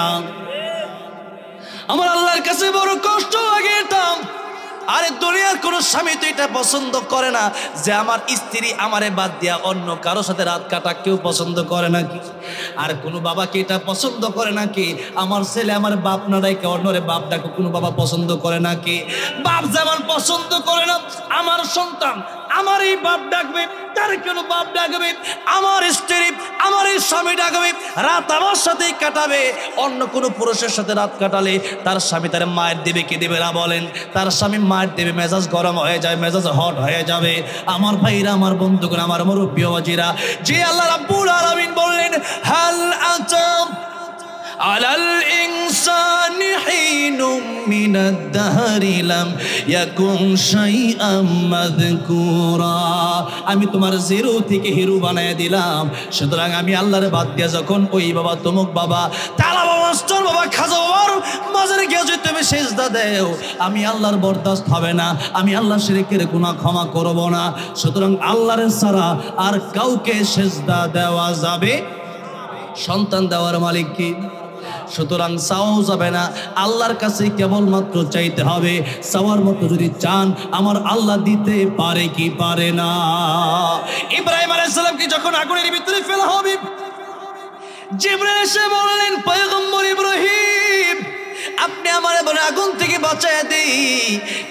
আমার আল্লাহর কাছে বড় কষ্ট লাগে এটা। আরে দুনিয়ার কোন স্বামী তো এটা পছন্দ করে না যে আমার স্ত্রী আমারে বাদ দিয়া অন্য কারো সাথে রাত কাটা, কেউ পছন্দ করে নাকি? আর কোনো বাবা কি এটা পছন্দ করে নাকি আমার ছেলে আমার বাপ না ডাকে অন্যরে বাপ ডাকে? কোনো বাবা পছন্দ করে নাকি? বাপ যেমন পছন্দ করে না আমার সন্তান আমার এই বাপ ডাকবে, তার কেন বাপ ডাকবে, আমার স্ত্রী আমার এই স্বামী ডাকবে, রাত আমার সাথেই কাটাবে। অন্য কোনো পুরুষের সাথে রাত কাটালে তার স্বামী তার মায়ের দেবে কি দেবে না বলেন? তার স্বামী মায়ের দেবে, মেজাজ গরম হয়ে যায়, মেজাজ হট হয়ে যাবে। আমার ভাইরা, আমার বন্ধুগণ, আমার মুরব্বী বাবাজিরা, যে আল্লাহ রাব্বুল আলামিন বললেন, হাল আতাম আলাল ইনসানি হিনুম মিনাদ দাহরি লাম ইয়াকুন শাইআম মাযকুরা। আমি তোমার জিরো থেকে হিরো বানায় দিলাম। সুতরাং আমি আল্লাহর বাদ দিয়া যখন ওই বাবা তমুক বাবা তালা বাবা মাস্টার বাবা খাজা বাবার মাজারে গিয়ে যদি তুমি সেজদা দেও, আমি আল্লাহর বরদাস্ত হবে না, আমি আল্লাহ শিরকের গুনাহ ক্ষমা করব না। সুতরাং আল্লাহর ছাড়া আর কাউকে সেজদা দেওয়া যাবে। সন্তান দেওয়ার মালিক কি? সুতরাং চাওয়াও যাবে না, আল্লাহর কাছে কেবলমাত্র চাইতে হবে। চাওয়ার মতো যদি চান আমার আল্লাহ দিতে পারে কি পারে না? ইব্রাহিম আলাইহিস সালামকে যখন আগুনের ভিতরে ফেলা হবে, জিবরাইল এসে বললেন, পয়গম্বর ইব্রাহিম আপনি আমার বলে আগুন থেকে বাঁচায় দেই।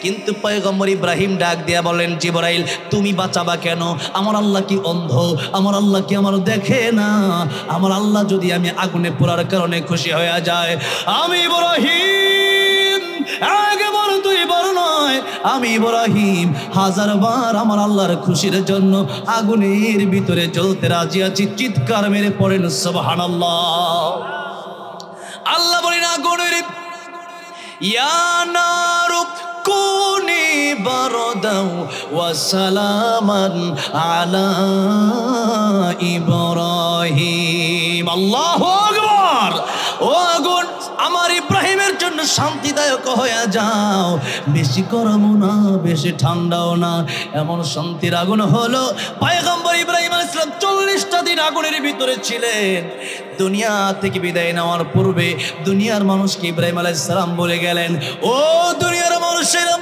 কিন্তু পয়গম্বর ইব্রাহিম ডাক দিয়া বলেন, জিবরাইল তুমি বাঁচাবা কেন? আমার আল্লাহ কি অন্ধ? আমার আল্লাহ কি আমার দেখে না? আমার আল্লাহ যদি আমি আগুনে পোড়ার কারণে খুশি হয়ে যায়, আমি ইব্রাহিম আগে বড় তুই বড় নয়, আমি ইব্রাহিম হাজারবার আমার আল্লাহর খুশির জন্য আগুনের ভিতরে জ্বলতে রাজি আছি। চিৎকার মেরে পড়েন সুবহানাল্লাহ। আল্লাহ বলেন, আগুনের ইয়া নারু কুনি বারদাও ওয়া সালামান আলা ইব্রাহিম। আল্লাহু আকবার। ও আগুন, আমার ইব্রাহিমের জন্য শান্তিদায়ক হয়ে যাও, বেশি গরমও না বেশি ঠান্ডাও না, এমন শান্তির আগুন হলো। পয়গম্বর ইব্রাহিম আলাইহিস সালাম 40টা দিন আগুনের ভিতরে ছিলেন। দুনিয়া থেকে বিদায় নেওয়ার পূর্বে দুনিয়ার মানুষকে ইব্রাহিম আলাইহিস সালাম বলে গেলেন, ও দুনিয়ার মানুষেরা,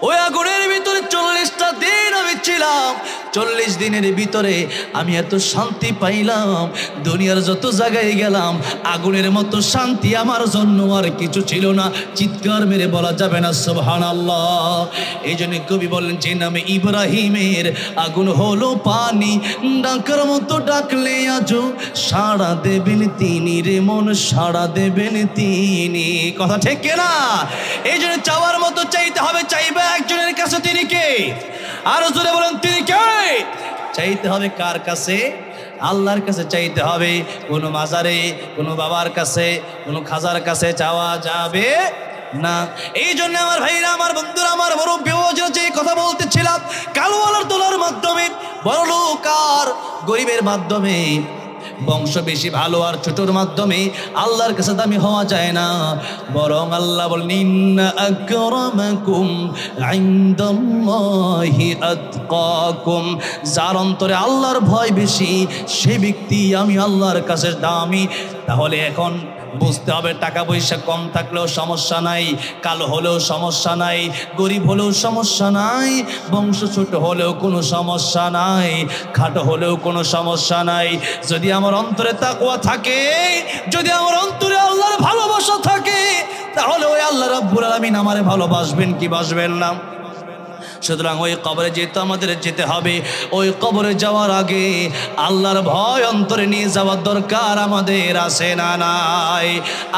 ওই আগুনের ভিতরে 40টা দিন আমি ছিলাম, 40 দিনের ভিতরে আমি এত শান্তি পাইলাম, দুনিয়ার যত জায়গায় গেলাম আগুনের মতো শান্তি আমার জন্য আর কিছু ছিল না। চিৎকার মেরে বলা যাবে না সুবহানাল্লাহ। এই জন্য কবি বললেন, যে নামে ইব্রাহিমের আগুন হলো পানি, ডাকার মতো ডাকলে আজও সাড়া দেবেন তিনি রে মন, সাড়া দেবেন তিনি। কথা ঠিক কিনা? এই জন্য চাওয়ার মতো চাইতে হবে। চাইবে একজনের কাছে, তিনি কে? আরো জোরে বলেন, তিনি কে? চাইতে হবে কার কাছে? আল্লাহর কাছে চাইতে হবে। কোনো মাজারে, কোনো বাবার কাছে, কোনো খাজার কাছে চাওয়া যাবে না। এই জন্য আমার ভাইরা, আমার বন্ধুরা, আমার বড় বিয়োজন যে কথা বলতেছিলাম, কালো আলোর তোলার মাধ্যমে, বড় লোক আর গরিবের মাধ্যমে বংশ বেশি ভালো আর ছোটর মাধ্যমে আল্লাহর কাছে দামি হওয়া যায় না, বরং আল্লাহ বলেন ইন্না আকরামাকুম ইনদাল্লাহি আতকাকুম, যার অন্তরে আল্লাহর ভয় বেশি সে ব্যক্তি আমি আল্লাহর কাছে দামি। তাহলে এখন বুঝতে হবে টাকা পয়সা কম থাকলেও সমস্যা নাই, কালো হলেও সমস্যা নাই, গরিব হলেও সমস্যা নাই, বংশ ছোট হলেও কোনো সমস্যা নাই, খাটো হলেও কোনো সমস্যা নাই। যদি আমার অন্তরে তাকওয়া থাকে, যদি আমার অন্তরে আল্লাহর ভালোবাসা থাকে, তাহলে ওই আল্লাহ রাব্বুল আলামিন আমারে ভালোবাসবেন কি বাসবেন না? সুতরাং ওই কবরে যেতে আমাদের যেতে হবে। ওই কবরে যাওয়ার আগে আল্লাহর ভয় অন্তরে নিয়ে যাওয়ার দরকার আমাদের আছে না নাই?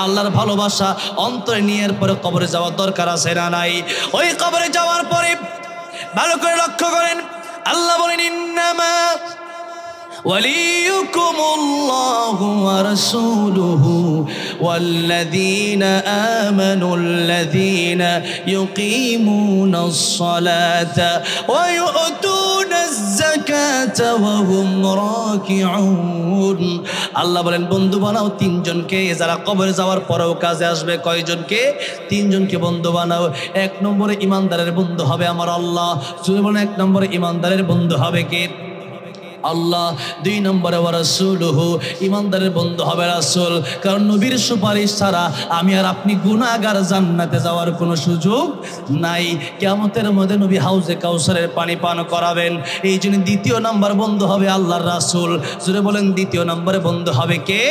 আল্লাহর ভালোবাসা অন্তরে নিয়ে এরপরে কবরে যাওয়ার দরকার আছে না নাই? ওই কবরে যাওয়ার পরে ভালো করে লক্ষ্য করেন, আল্লাহ বলেন ইন্নামা وليكم الله ورسوله والذين آمنوا الذين يقيمون الصلاة ويؤتون الزكاة وهم راكعون। আল্লাহ বলেন বন্ধু বানাও তিনজনকে যারা কবরে যাওয়ার পরেও কাজে আসবে। কয়জনকে? তিনজনকে বন্ধু বানাও। এক নম্বরে ইমানদারের বন্ধু হবে আমার আল্লাহ। যদি বলেন এক নম্বরে ইমানদারের বন্ধু হবে কে? আল্লাহ। দুই নম্বরে ওয়া রাসূলুহু, ইমানদারের বন্ধু হবে রাসূল। কারণ নবীর সুপারিশ ছাড়া আমি আর আপনি গুনাহগার জান্নাতে যাওয়ার কোনো সুযোগ নাই। কিয়ামতের মধ্যে নবী হাউজে কাউসারের পানি পান করাবেন। এই জন্য দ্বিতীয় নম্বর বন্ধু হবে আল্লাহর রাসূল। জোরে বলেন দ্বিতীয় নম্বরে বন্ধু হবে কে?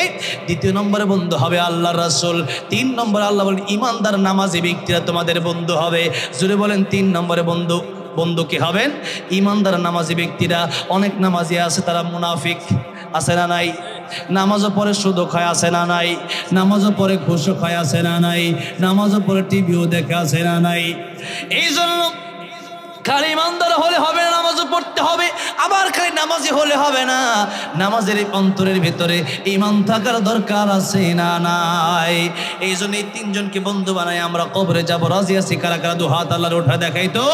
দ্বিতীয় নম্বরে বন্ধু হবে আল্লাহর রাসূল। তিন নম্বরে আল্লাহ বলেন ইমানদার নামাজি ব্যক্তিরা তোমাদের বন্ধু হবে। জোরে বলেন তিন নম্বরে বন্ধু কি হবেন? ইমানদার নামাজি ব্যক্তিরা। অনেক নামাজি আছে তারা মুনাফিক, আছে না নাই? নামাজও পরে সুদও খায়, আছে না নাই? নামাজও পরে ঘুষও খায়, আছে না নাই? নামাজও পরে টিভিও দেখে, আছে না নাই? এই জন্য খালি ইমানদার হলে হবে না, নামাজও পড়তে হবে। আবার খালি নামাজি হলে হবে না, নামাজের অন্তরের ভিতরে ইমান থাকার দরকার আছে না নাই? এই জন্য এই তিনজনকে বন্ধু বানাই আমরা কবরে যাব। রাজি আছি কারা কারা? দু হাত আল্লাহর উঠা দেখাই তো,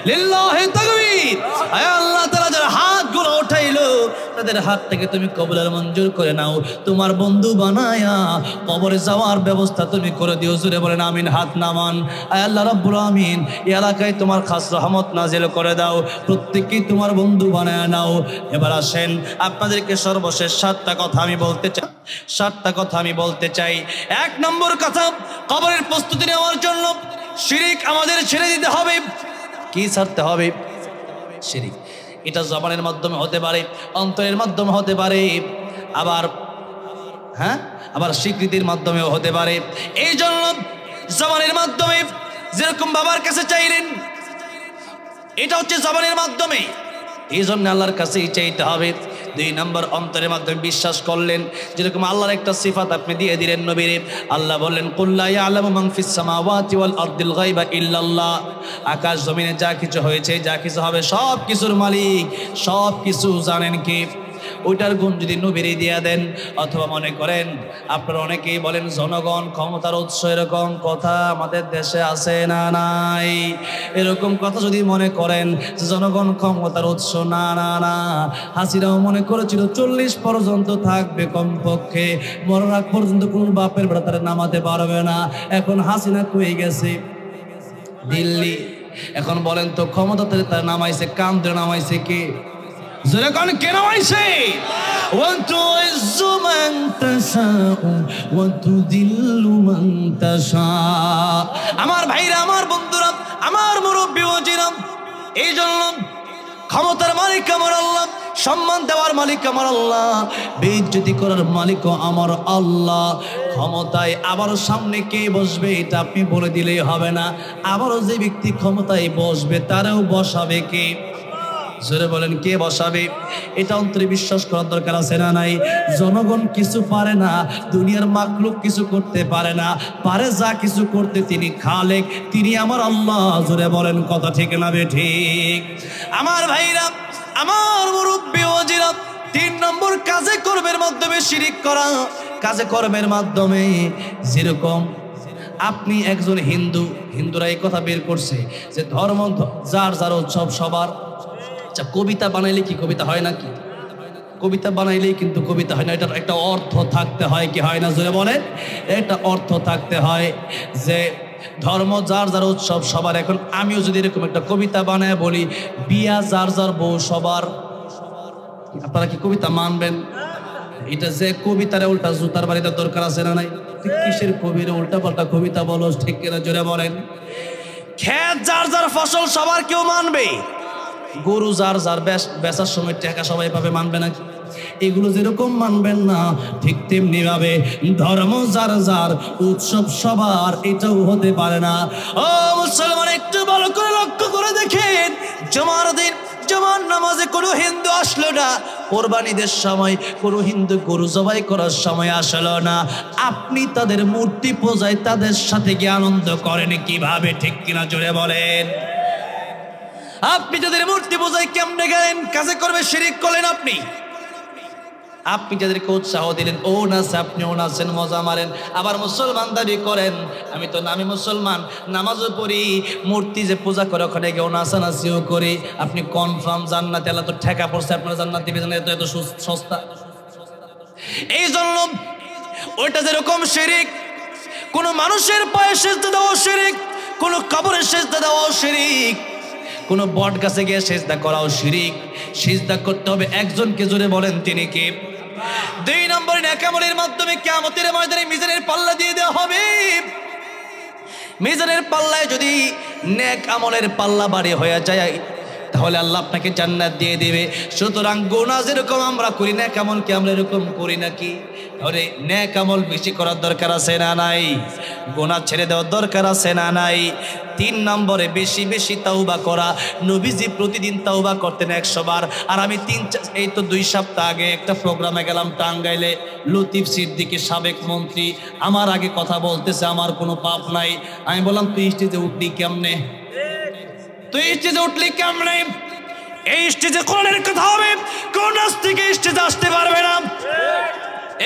লিল্লাহি তাকবীর। আয় আল্লাহ তাআলা যারা হাতগুলো উঠাইলো তাদের হাত থেকে তুমি কবুলের মঞ্জুর করে নাও। তোমার বন্ধু বানায়া কবরে যাওয়ার ব্যবস্থা তুমি করে দিও। জোরে বলেন আমিন। হাত নামান। আয় আল্লাহ রাব্বুল আমিন এই এলাকায় তোমার খাস রহমত নাজিল করে দাও। প্রত্যেককেই তোমার বন্ধু বানায় নাও। এবার আসেন আপনাদেরকে সর্বশেষ সাতটা কথা আমি বলতে চাই। এক নম্বর কথা, কবরের প্রস্তুতি নেওয়ার জন্য শিরিক আমাদের ছেড়ে দিতে হবে। কি ছাড়তে হবে? শিরিক। এটা জবানের মাধ্যমে হতে পারে, অন্তরের মাধ্যমে হতে পারে, আবার স্বীকৃতির মাধ্যমেও হতে পারে। এই জন্য জবানের মাধ্যমে যেরকম বাবার কাছে চাইলেন, এটা হচ্ছে জবানের মাধ্যমে, এই জন্য আল্লাহর কাছেই চাইতে হবে। দুই নম্বর, অন্তরের মাধ্যমে বিশ্বাস করলেন। যেরকম আল্লাহর একটা সিফাত আপনি দিয়ে দিলেন নবীরে। আল্লাহ বললেন কুল লা ইয়ালামু মান ফিস সামাওয়াতি ওয়াল আরদিল গায়বা ইল্লাল্লাহ। আকাশ জমিনে যা কিছু হয়েছে, যা কিছু হবে, সব কিছুর মালিক, সব কিছু জানেন কে? ওইটার গুণ যদি নবীরে দিয়ে দেন। অথবা মনে করেন আপনারা অনেকেই বলেন জনগণ ক্ষমতার উৎস, এরকম কথা আমাদের দেশে আছে না নাই? এরকম কথা যদি মনে করেন জনগণ ক্ষমতার উৎস, না না না, হাসিনাও মনে করেছিল 40 পর্যন্ত থাকবে কমপক্ষে, মরার আগ পর্যন্ত কোন বাপের বেটা তারা নামাতে পারবে না। এখন হাসিনা কই গেছে? দিল্লি। এখন বলেন তো ক্ষমতা তারা নামাইছে, কাম ধরে নামাইছে কে? যেরকম কে নামাইছে? আমার ভাইরা, আমার বন্ধুরা, আমার মুরব্বী ওয়াজিরা, এই জন্য ক্ষমতার মালিক আমার আল্লাহ, সম্মান দেওয়ার মালিক আমার আল্লাহ, বেইজ্জতি করার মালিকও আমার আল্লাহ। ক্ষমতায় আবারও সামনে কে বসবে এটা আপনি বলে দিলেই হবে না। আবারও যে ব্যক্তি ক্ষমতায় বসবে তারাও বসাবে কে? জোরে বলেন কে বসাবে? এটা অন্তরে বিশ্বাস করার দরকার আছে না নাই? জনগণ কিছু পারে না, দুনিয়ার মাখলুক কিছু করতে পারে না, পারে যা কিছু করতে তিনি খালেক, তিনি আমার আল্লাহ। জোরে বলেন কথা ঠিক না বেঠিক? আমার ভাইরা, আমার মুরব্বী ওয়াজিরা, 3 নম্বর কাজে কর্মের মাধ্যমে শিরিক করা। কাজে কর্মের মাধ্যমে যেরকম আপনি একজন হিন্দুরা এই কথা বের করছে যে ধর্ম যার যার উৎসব সবার। আচ্ছা, কবিতা বানাইলে কি কবিতা হয় নাকি? কবিতা বানাইলেই কিন্তু কবিতা হয় না, এটার একটা অর্থ থাকতে হয়, কি হয় না জোরে বলেন? একটা অর্থ থাকতে হয় যে ধর্ম যার যার উৎসব সবার। এখন আমিও যদি এরকম একটা কবিতা বানায় বলি বিয়া যার যার বউ সবার, আপনারা কি কবিতা মানবেন? এটা যে কবিতারে উল্টা জুতার বাড়িতে দরকার আছে না নাই? কিসের কবির উল্টা পাল্টা কবিতা বলো, ঠিক কিনা জোরে বলেন? খেত যার যার ফসল সবার কেউ মানবে, গরু যার যার বেচার সময় টাকা সবাই পাবে, মানবে না? এগুলো যেরকম মানবেন না, ঠিক তেমনি ভাবে ধর্ম যার যার উৎসব সবার, এটাও হতে পারে না। ও মুসলমান, একটু ভালো করে লক্ষ্য করে দেখেন, জুমার দিন জুমার নামাজে কোনো হিন্দু আসলো না, কোরবানিদের সময় কোনো হিন্দু গরু জবাই করার সময় আসলো না। আপনি তাদের মূর্তি পূজায় তাদের সাথে গিয়ে আনন্দ করেন কিভাবে, ঠিক কিনা জোরে বলেন? আপনি যাদের মূর্তি পূজায় কেমনে গেলেন, কাজে করবে শিরিক করলেন আপনি। আপনি যাদেরকে উৎসাহ দিলেন, ও নাচে, আপনিও নাচেন, মজা মারেন, আবার মুসলমান দাবি করেন আমি তো নামি মুসলমান, নামাজও পড়ি, মূর্তি যে পূজা করে ওখানে গিয়েও নাচানাচিও করি। আপনি কনফার্ম জান্নাতে, আল্লাহ তো ঠেকা পড়ছে আপনারা জান্নাত দিবে, এত সস্তা। এই জন্য ওইটা যেরকম শিরিক, কোনো মানুষের পায়ে সেজদা দেওয়া শিরিক, কোনো কবরের সেজদা দেওয়া শিরিক, কোনো বট গাছে গিয়ে সেজদা করাও শিরিক। সেজদা করতে হবে একজনকে, জোরে বলেন তিনি কে? 2 নম্বরে নেক আমলের মাধ্যমে কিয়ামতের ময়দানে মিজানের পাল্লা দিয়ে দেওয়া হবে। মিজানের পাল্লায় যদি নেক আমলের পাল্লা ভারী হয়ে যায় তাহলে আল্লাহ আপনাকে জান্নাত দিয়ে দেবে। সুতরাং গুনাহ যেরকম আমরা করি, নেক আমল কি আমরা এরকম করি নাকি? তাহলে নেক আমল বেশি করার দরকার আছে না নাই? গুনাহ ছেড়ে দেওয়ার দরকার আছে না নাই? 3 নম্বরে বেশি বেশি তাওবা করা। নবীজি প্রতিদিন তাওবা করতেন 100 বার। আর আমি 2 সপ্তাহ আগে একটা প্রোগ্রামে গেলাম টাঙ্গাইলে, লতিফ সিদ্দিকী সাবেক মন্ত্রী আমার আগে কথা বলতেছে, আমার কোনো পাপ নাই। আমি বললাম তুই স্টেজে উঠলি কেমনে? তুই স্টেজে উঠলি কেমনে? এই স্টেজে কোরআনের কথা হবে, কোন নাস্তিক স্টেজে আসতে পারবে না।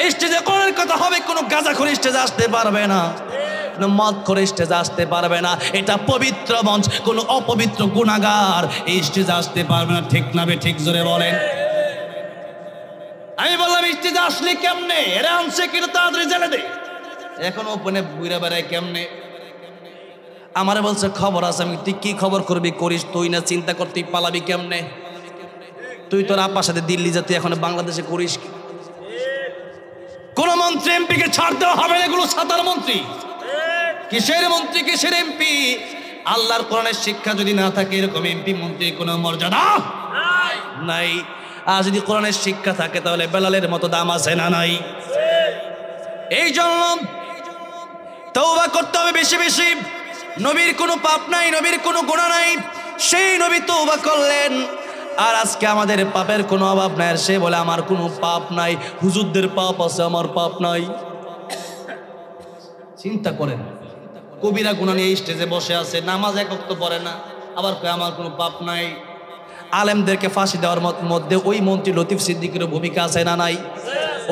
এই স্টেজে কোরআনের কথা হবে, কোনো গাঁজাখোর স্টেজে আসতে পারবে না, মদ করে স্টেজে আসতে পারবে না। এটা পবিত্র মঞ্চ, কোনো অপবিত্র গুনাহগার এই স্টেজে আসতে পারবে না, ঠিক না? ঠিক জোরে বলেন। আমি বললাম স্টেজে আসলে কেমনে? এরা আনছে কিন্তু তাড়াতাড়ি জেলে দে। এখন ওপেনে বুইরা বেড়ায় কেমনে? আমারে বলছে খবর আছে। আমি তুই কি খবর করবি করিস, তুই না চিন্তা করতেই পালাবি কেমনে? তুই তোর আপার সাথে দিল্লি যা, তুই এখন বাংলাদেশে করিস কি? কোন মন্ত্রী এমপিকে ছাড় দেওয়া হবে না, এগুলো সাতার মন্ত্রী। কিসের মন্ত্রী, কিসের এমপি? আল্লাহর কোরআনের শিক্ষা যদি না থাকে এরকম এমপি মন্ত্রীর কোনো মর্যাদা নাই। আর যদি কোরআনের শিক্ষা থাকে তাহলে বেলালের মতো দাম আছে না নাই? এই জন্য তওবা করতে হবে বেশি বেশি। নবীর কোনো পাপ নাই, নবীর কোনো গুনাহ নাই, সেই নবী তওবা করলেন। আর আজকে আমাদের পাপের কোনো অভাব নাই, আর সে বলে আমার কোনো পাপ নাই, হুজুরদের পাপ আছে, আমার পাপ নাই। চিন্তা করেন, কবিরা গুনাহ নিয়ে স্টেজে বসে আছে, নামাজ এক ওয়াক্ত পড়ে না, আবার কয় আমার কোনো পাপ নাই। আলেমদেরকে ফাঁসি দেওয়ার মধ্যে ওই মন্ত্রী লতিফ সিদ্দিকীরও ভূমিকা আছে না নাই?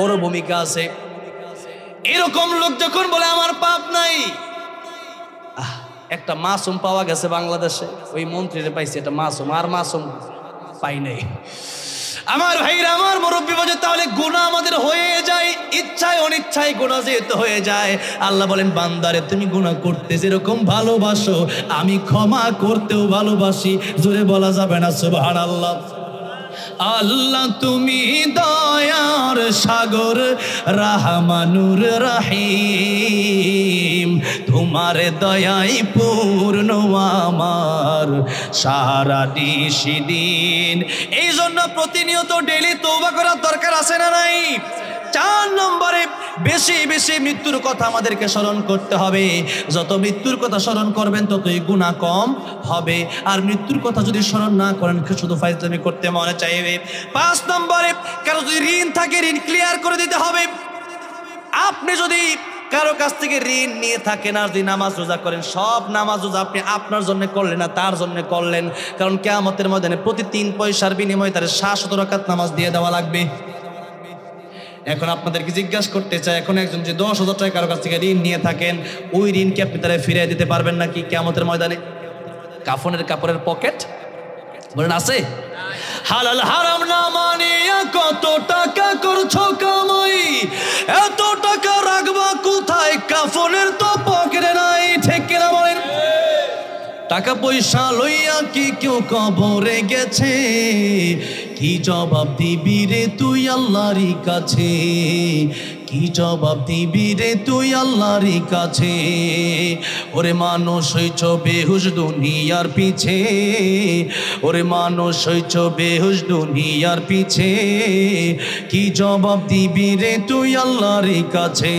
ওরও ভূমিকা আছে। এরকম লোক যখন বলে আমার পাপ নাই, একটা মাসুম পাওয়া গেছে বাংলাদেশে, ওই মন্ত্রীরে পাইছে, এটা মাসুম, আর মাসুম পাই নাই। আমার ভাইরা, আমার মুরব্বী বলে তাহলে গুনাহ আমাদের হয়ে যায়, ইচ্ছায় অনিচ্ছায় গুনাহ যেহেতু হয়ে যায়, আল্লাহ বলেন বান্দারে তুমি গুনাহ করতে যেরকম ভালোবাসো আমি ক্ষমা করতেও ভালোবাসি। জোরে বলা যাবে না সুবহানাল্লাহ? আল্লাহ তুমি দয়ার সাগর, রাহমানুর রহিম, তোমার দয়াই পূর্ণ আমার সারা দিন। এই জন্য প্রতিনিয়ত ডেইলি তওবা করার দরকার আছে না নাই? 4 নম্বরে বেশি বেশি মৃত্যুর কথা আমাদেরকে স্মরণ করতে হবে। যত মৃত্যুর কথা স্মরণ করবেন ততই গুনাহ কম হবে। আর মৃত্যুর কথা যদি স্মরণ না করেন শুধু ফাইজলামি করতে মনে চাইবে। 5 নম্বরে কারো যদি ঋণ থাকে ঋণ ক্লিয়ার করে দিতে হবে। আপনি যদি কারো কাছ থেকে ঋণ নিয়ে থাকেন আর যদি নামাজ রোজা করেন, সব নামাজ রোজা আপনি আপনার জন্য করলেন না, তার জন্য করলেন। কারণ কিয়ামতের ময়দানে প্রতি 3 পয়সার বিনিময়ে তার 700 রাকাত নামাজ দিয়ে দেওয়া লাগবে। এখন আপনাদেরকে জিজ্ঞাসা করতে চাই, এখন একজন যে 10,000 টাকা কারো কাছ থেকে ঋণ নিয়ে থাকেন, ওই ঋণ কি আপনি তারা ফিরিয়ে দিতে পারবেন নাকি কিয়ামতের ময়দানে? কাফনের কাপড়ের পকেট বলেন আছে? হালাল হারাম না মানিয়া কত টাকা করছো কামাই, এত টাকা রাখবা কোথায়, কাফনের তো পকেটে নাই, ঠিক কিনা বলেন? টাকা পয়সা লইয়া কি কেউ কবরে গেছে, কি জবাব দিবি রে তুই আল্লাহরই কাছে, কি জবাব দিবি রে তুই আল্লাহর কাছে। ওরে মানুষ হইছ বেহুশ দুনিয়ার পিছে, ওরে মানুষ হইছ বেহুশ দুনিয়ার পিছে, কি জবাব দিবি রে তুই আল্লাহর কাছে,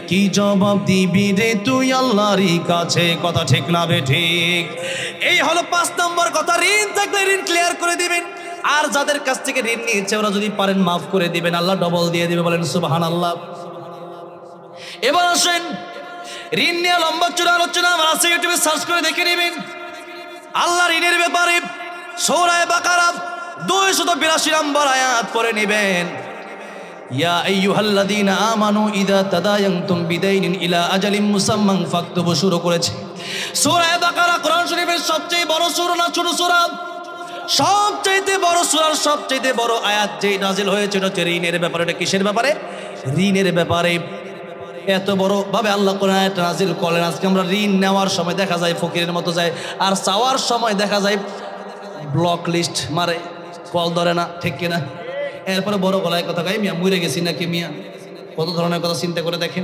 কি জবাব দিবি রে তুই আল্লাহর কাছে। কথা ঠিক না বে ঠিক? এই হলো 5 নম্বর কথা। ঋণ থাকলে ঋণ ক্লিয়ার করে দিবেন, আর যাদের কাছ থেকে ঋণ নিয়েছে ওরা যদি পারেন মাফ করে দিবেন, আল্লাহ ডবল দিয়ে দিবে। বলেন সুবহানাল্লাহ। এবার আসেন, ঋণ নিয়ে লম্বা চূড়া আলোচনা আমার আছে, ইউটিউবে সার্চ করে দেখে নেবেন। আল্লাহ ঋণের ব্যাপারে সূরা বাকারা 282 নম্বর আয়াত পড়ে নেবেন। ইয়া আইয়ুহাল্লাযীনা আমানু ইযা তাদায়ানতুম বিদাইনিন ইলা আজালিন মুসাম্মান ফাকতুবু শুরু করেছে। সূরা বাকারা কোরআন শরীফের সবচেয়ে বড় সূরা না ছোট সূরা? সবচাইতে বড় সূরার সবচাইতে বড় আয়াত যেই নাজিল হয়েছে এটা হচ্ছে ঋণের ব্যাপারে। এটা কিসের ব্যাপারে? ঋণের ব্যাপারে। এত বড় ভাবে আল্লাহ কোরআন আয়াত নাজিল করলেন। আজকে আমরা ঋণ নেওয়ার সময় দেখা যায় ফকিরের মতো যায়, আর চাওয়ার সময় দেখা যায় ব্লক লিস্ট মারে, কল ধরে না, ঠিক কিনা? এরপরে বড় গলায় কথা কয়, মিয়া মরে গেছি নাকি মিয়া, কত ধরনের কথা চিন্তা করে দেখেন।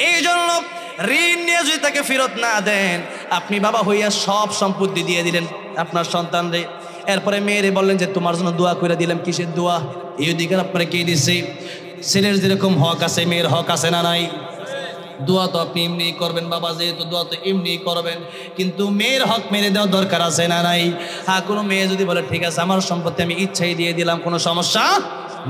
এই জন্য ঋণ নিয়ে যদি তাকে ফেরত না দেন, আপনি বাবা হইয়া সব সম্পত্তি দিয়ে দিলেন আপনার সন্তানরে, এরপরে মেয়েরে বললেন যে তোমার জন্য দোয়া করে দিলাম। কিসের দোয়া? এই অধিকার আপনারা কে দিচ্ছে? ছেলের যেরকম হক আছে মেয়ের হক আছে না নাই? দোয়া তো আপনি এমনি করবেন বাবা, যেহেতু দোয়া তো এমনি করবেন, কিন্তু মেয়ের হক মেরে দেওয়ার দরকার আছে না নাই? হ্যাঁ, কোনো মেয়ে যদি বলে ঠিক আছে আমার সম্পত্তি আমি ইচ্ছাই দিয়ে দিলাম, কোনো সমস্যা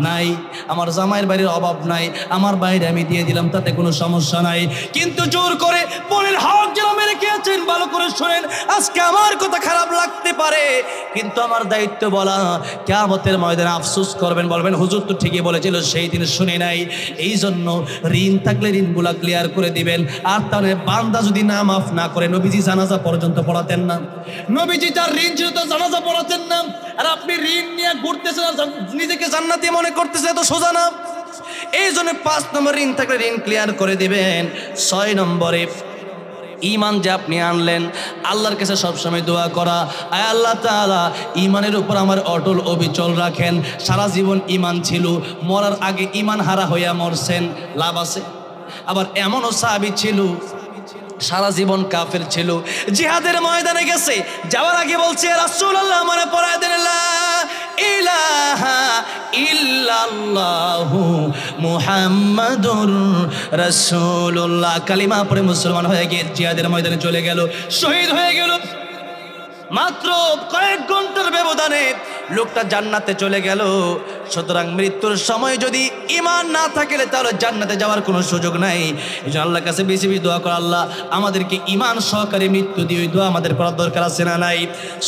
নাই, আমার জামাইয়ের বাড়ির অভাব নাই, আমার বাইরে আমি দিয়ে দিলাম, তাতে কোনো সমস্যা নাই, কিন্তু জোর করে বোনের হক যেন মেরে খেয়েছেন, ভালো করে শোনেন। আজকে আমার কথা খারাপ লাগতে পারে, কিন্তু আমার দায়িত্ব বলা, কিয়ামতের ময়দানে আফসোস করবেন, বলবেন হুজুর তো ঠিকই বলেছিল, সেই দিন শুনে নাই। এই জন্য ঋণ থাকলে ঋণগুলা ক্লিয়ার করে দিবেন। আর তাহলে বান্দা যদি না মাফ না করে, নবীজি জানাজা পর্যন্ত পড়াতেন না, নবীজি তার ঋণ ছিল তো জানাজা পড়াতেন না, আর আপনি ঋণ নিয়ে ঘুরতেছেন, নিজেকে জান্নাতি মনে করতেছে, এত সোজা না। এই জন্য 5 নম্বর ঋণ থাকলে ঋণ ক্লিয়ার করে দিবেন। 6 নম্বরে ইমান যে আপনি আনলেন, আল্লাহর কাছে সবসময় দোয়া করা, আয় আল্লাহ তাআলা ইমানের উপর আমার অটল অবিচল রাখেন। সারা জীবন ইমান ছিল, মরার আগে ইমান হারা হইয়া মরছেন, লাভ আছে? আবার এমনও সাহাবী ছিল সারা জীবন কাফের ছিল, জিহাদের ময়দানে গেছে, যাওয়ার আগে বলছে রাসূলুল্লাহ আমারে পড়ায় দেন লা ইলাহা ইল্লাল্লাহু মুহাম্মাদুর রাসূলুল্লাহ, কালিমা পড়ে মুসলমান হয়ে গিয়ে জিহাদের ময়দানে চলে গেল, শহীদ হয়ে গেল। মাত্র কয়েক ঘন্টার ব্যবধানে লোকটা জান্নাতে চলে গেল। সুতরাং মৃত্যুর সময় যদি ঈমান না থাকে তাহলে জান্নাতে যাওয়ার কোনো সুযোগ নাই। এজন্য আল্লাহর কাছে বেশি বেশি দোয়া করা, আল্লাহ আমাদেরকে ঈমান সহকারে মৃত্যু দিয়ে, ওই দোয়া আমাদের করার দরকার আছে না নাই?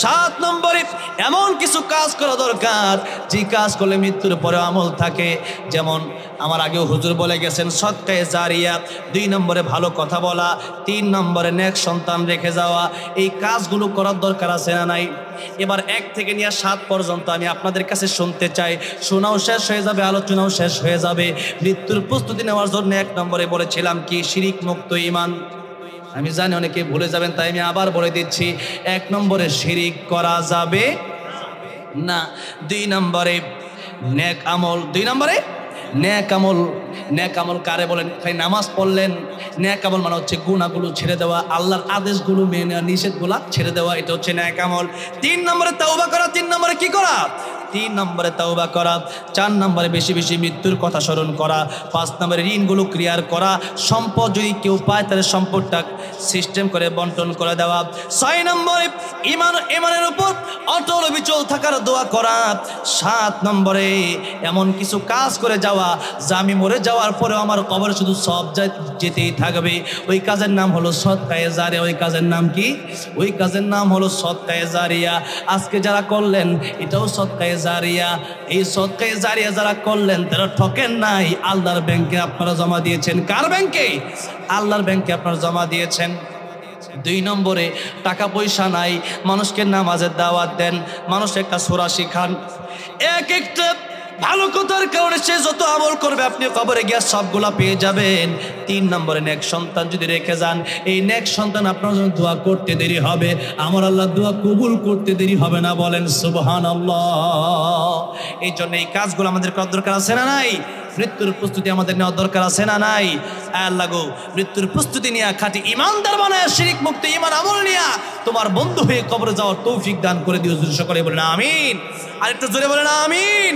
7 নম্বরে এমন কিছু কাজ করা দরকার যে কাজ করলে মৃত্যুর পরে আমল থাকে। যেমন আমার আগেও হুজুর বলে গেছেন সদকায়ে জারিয়া, 2 নম্বরে ভালো কথা বলা, 3 নম্বরে নেক সন্তান রেখে যাওয়া। এই কাজগুলো করার দরকার আছে না নাই? এবার 1 থেকে নিয়ে 7 পর্যন্ত আমি আপনাদের কাছে শুনতে চাই, শোনাও শেষ হয়ে যাবে, আলোচনাও শেষ হয়ে যাবে। মৃত্যুর প্রস্তুতি নেওয়ার জন্য 1 নম্বরে বলেছিলাম কি? শিরিক মুক্ত ঈমান। আমি জানি অনেকে ভুলে যাবেন, তাই আমি আবার বলে দিচ্ছি, 1 নম্বরে শিরিক করা যাবে না। 2 নম্বরে নেক আমল, 2 নম্বরে নেক আমল। নেক আমল কারে বলেন? খালি নামাজ পড়লেন, নেক আমল মানে হচ্ছে গুনাহগুলো ছেড়ে দেওয়া, আল্লাহর আদেশগুলো মেনে নেওয়া, নিষেধগুলা ছেড়ে দেওয়া, এটা হচ্ছে নেক আমল। 3 নম্বরে তাওবা করা। 3 নম্বরে কি করা? 3 নম্বরে তাওবা করা। 4 নম্বরে বেশি বেশি মৃত্যুর কথা স্মরণ করা। 5 নম্বরে ঋণগুলো ক্লিয়ার করা। সম্পদ যদি কেউ পায় তাহলে সম্পদটা সিস্টেম করে বন্টন করে দেওয়া। 6 নম্বরে ইমানের উপর অটল অবিচল থাকার দোয়া করা। 7 নম্বরে এমন কিছু কাজ করে যাওয়া যা আমি মরে যাওয়ার পরেও আমার কবরে শুধু সব যেতেই থাকবে। ওই কাজের নাম হলো সদকায়ে জারিয়া। ওই কাজের নাম কি? ওই কাজের নাম হলো সদকায়ে জারিয়া। আজকে যারা করলেন এটাও সদকায়ে জারিয়া। এই সদকায়ে জারিয়া যারা করলেন তারা ঠকেন নাই, আল্লাহর ব্যাংকে আপনারা জমা দিয়েছেন। কার ব্যাংকে? আল্লাহর ব্যাংকে আপনারা জমা দিয়েছেন। 2 নম্বরে টাকা পয়সা নাই, মানুষকে নামাজের দাওয়াত দেন, মানুষ একটা সূরা শিখান। এক একটা ভালো কথার কারণে সে যত আমল করবে আপনি কবরে গিয়ে সবগুলা পেয়ে যাবেন। 3 নম্বরে নেক সন্তান যদি রেখে যান, এই নেক সন্তান আপনার জন্য দোয়া করতে দেরি হবে, আমার আল্লাহ দোয়া কবুল করতে দেরি হবে না। বলেন সুবহানাল্লাহ। এই জন্য এই কাজগুলো আমাদের করার দরকার আছে না নাই? মৃত্যুর প্রস্তুতি আমাদের নেওয়ার দরকার আছে না নাই? আল্লাহ গো, মৃত্যুর প্রস্তুতি নিয়ে খাঁটি ইমানদার বানায় শিরক মুক্ত ইমান আমল নিয়া তোমার বন্ধু হয়ে কবরে যাওয়ার তৌফিক দান করে দিও। সকলে বলেন আমিন। আর একটু জোরে বলেন আমিন।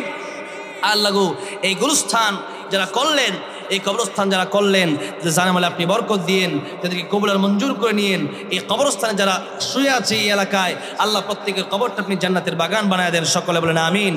আল্লাহ গো, এই গুরুস্থান যারা করলেন, এই কবরস্থান যারা করলেন, যে জানামালে আপনি বরকত দিয়েন, তাদেরকে কবুল আর মঞ্জুর করে নিয়েন। এই কবরস্থানে যারা শুয়ে আছে এই এলাকায়, আল্লাহ প্রত্যেকের কবরটা আপনি জান্নাতের বাগান বানায় দেন। সকলে বলেন আমিন।